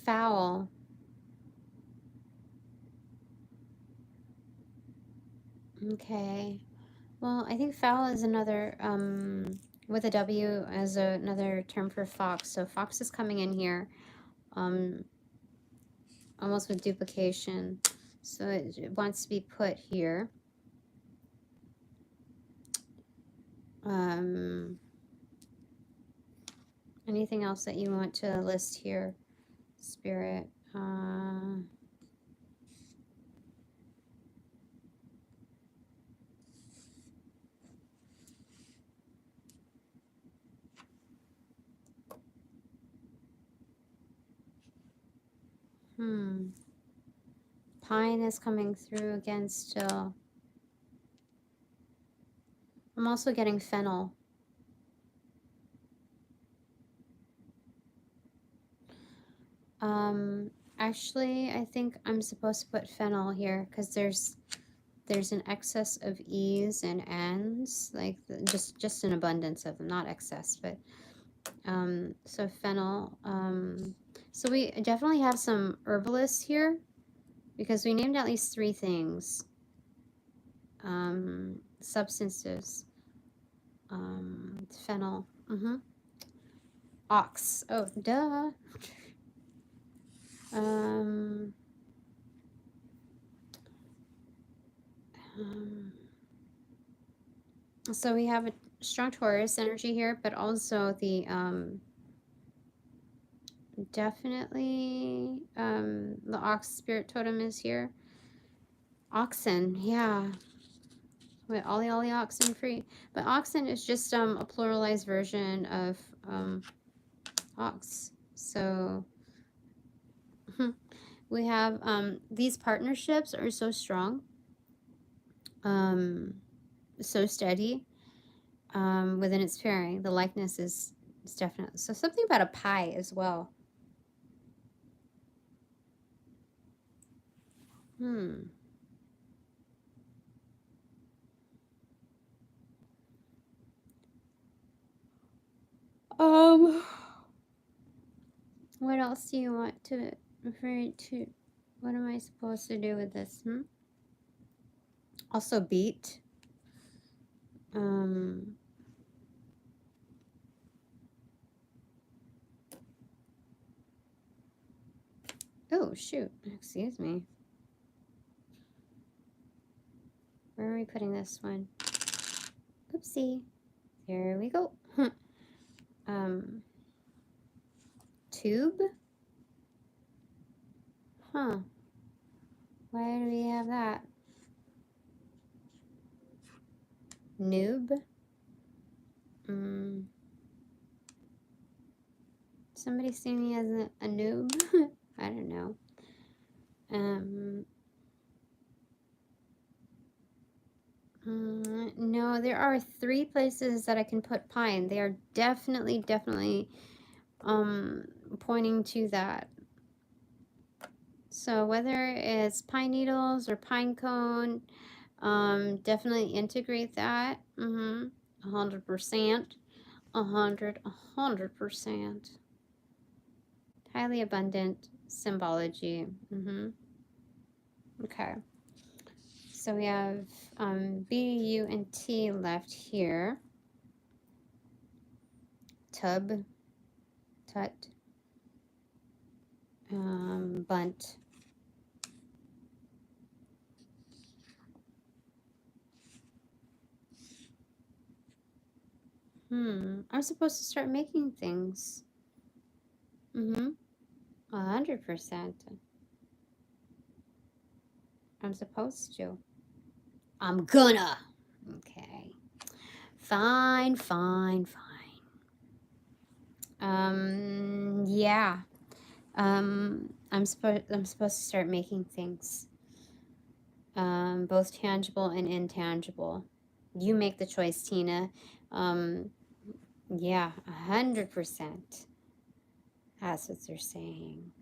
Speaker 1: foul. Okay. Well, I think foul is another, with a W as another term for fox. So fox is coming in here, almost with duplication. So it wants to be put here. Anything else that you want to list here, Spirit? Pine is coming through again still. I'm also getting fennel. Actually, I think I'm supposed to put fennel here because there's an excess of E's and N's, like just an abundance of them, not excess, but so fennel. So we definitely have some herbalists here because we named at least 3 things. Substances. Fennel. Ox. Oh, duh. So we have a strong Taurus energy here, but also the definitely the ox spirit totem is here. Oxen, yeah. Wait, Ollie, oxen free. But oxen is just a pluralized version of ox. So we have these partnerships are so strong, so steady within its pairing. The likeness is definitely so. Something about a pie as well. What else do you want to refer to? What am I supposed to do with this? Also beat. Oh shoot! Excuse me. Where are we putting this one? Oopsie. There we go. Tube. Huh. Why do we have that? Noob. Somebody see me as a noob? I don't know. No, there are 3 places that I can put pine. They are definitely pointing to that. So whether it's pine needles or pine cone, definitely integrate that. 100%. 100%. Highly abundant symbology. Okay. So we have B, U, and T left here. Tub, tut, bunt. I'm supposed to start making things. 100%. I'm supposed to. I'm gonna. Okay. Fine, fine, fine. Yeah. I'm supposed to start making things. Both tangible and intangible. You make the choice, Tina. Yeah, 100%. That's what they're saying.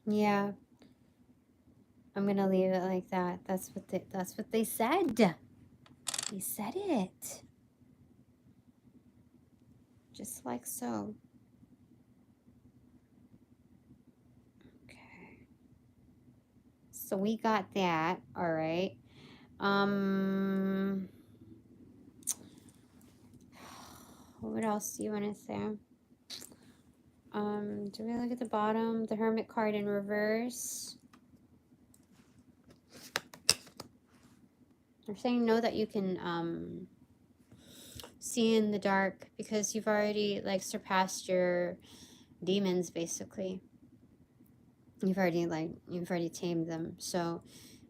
Speaker 1: Yeah. I'm gonna leave it like that. That's what they said. They said it. Just like so. Okay. So we got that. All right. What else do you want to say? Do we look at the bottom? The Hermit card in reverse. They're saying no, that you can see in the dark because you've already like surpassed your demons basically. You've already tamed them. So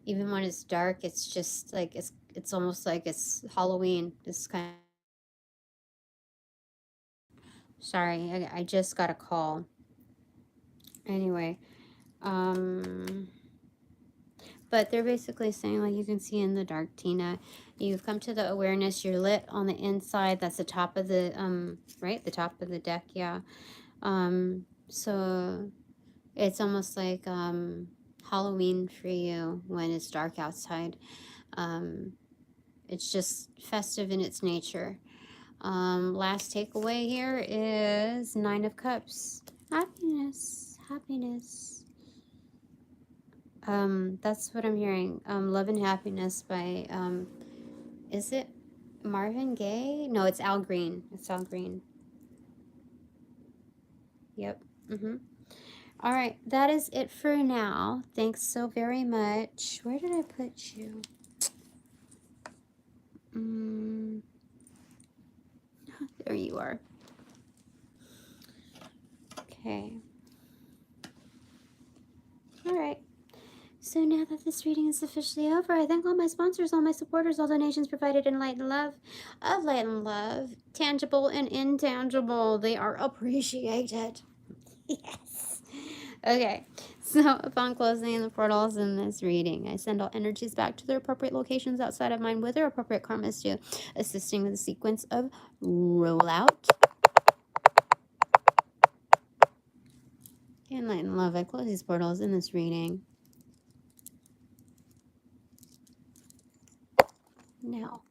Speaker 1: even when it's dark, it's just like it's almost like it's Halloween. It's kind of, sorry, I just got a call. Anyway, but they're basically saying like you can see in the dark, Tina. You've come to the awareness. You're lit on the inside. That's the top of the right, the top of the deck. Yeah. So it's almost like Halloween for you when it's dark outside. It's just festive in its nature. Last takeaway here is 9 of Cups. Happiness, happiness. That's what I'm hearing. Love and Happiness by, is it Marvin Gaye? No, it's Al Green. It's Al Green. Yep. All right, that is it for now. Thanks so very much. Where did I put you? There you are. Okay. All right. So now that this reading is officially over, I thank all my sponsors, all my supporters, all donations provided in light and love, of light and love, tangible and intangible. They are appreciated. Yes. Okay. So upon closing the portals in this reading, I send all energies back to their appropriate locations outside of mine with their appropriate karmas to assisting with the sequence of rollout. In light and love, I close these portals in this reading. Now.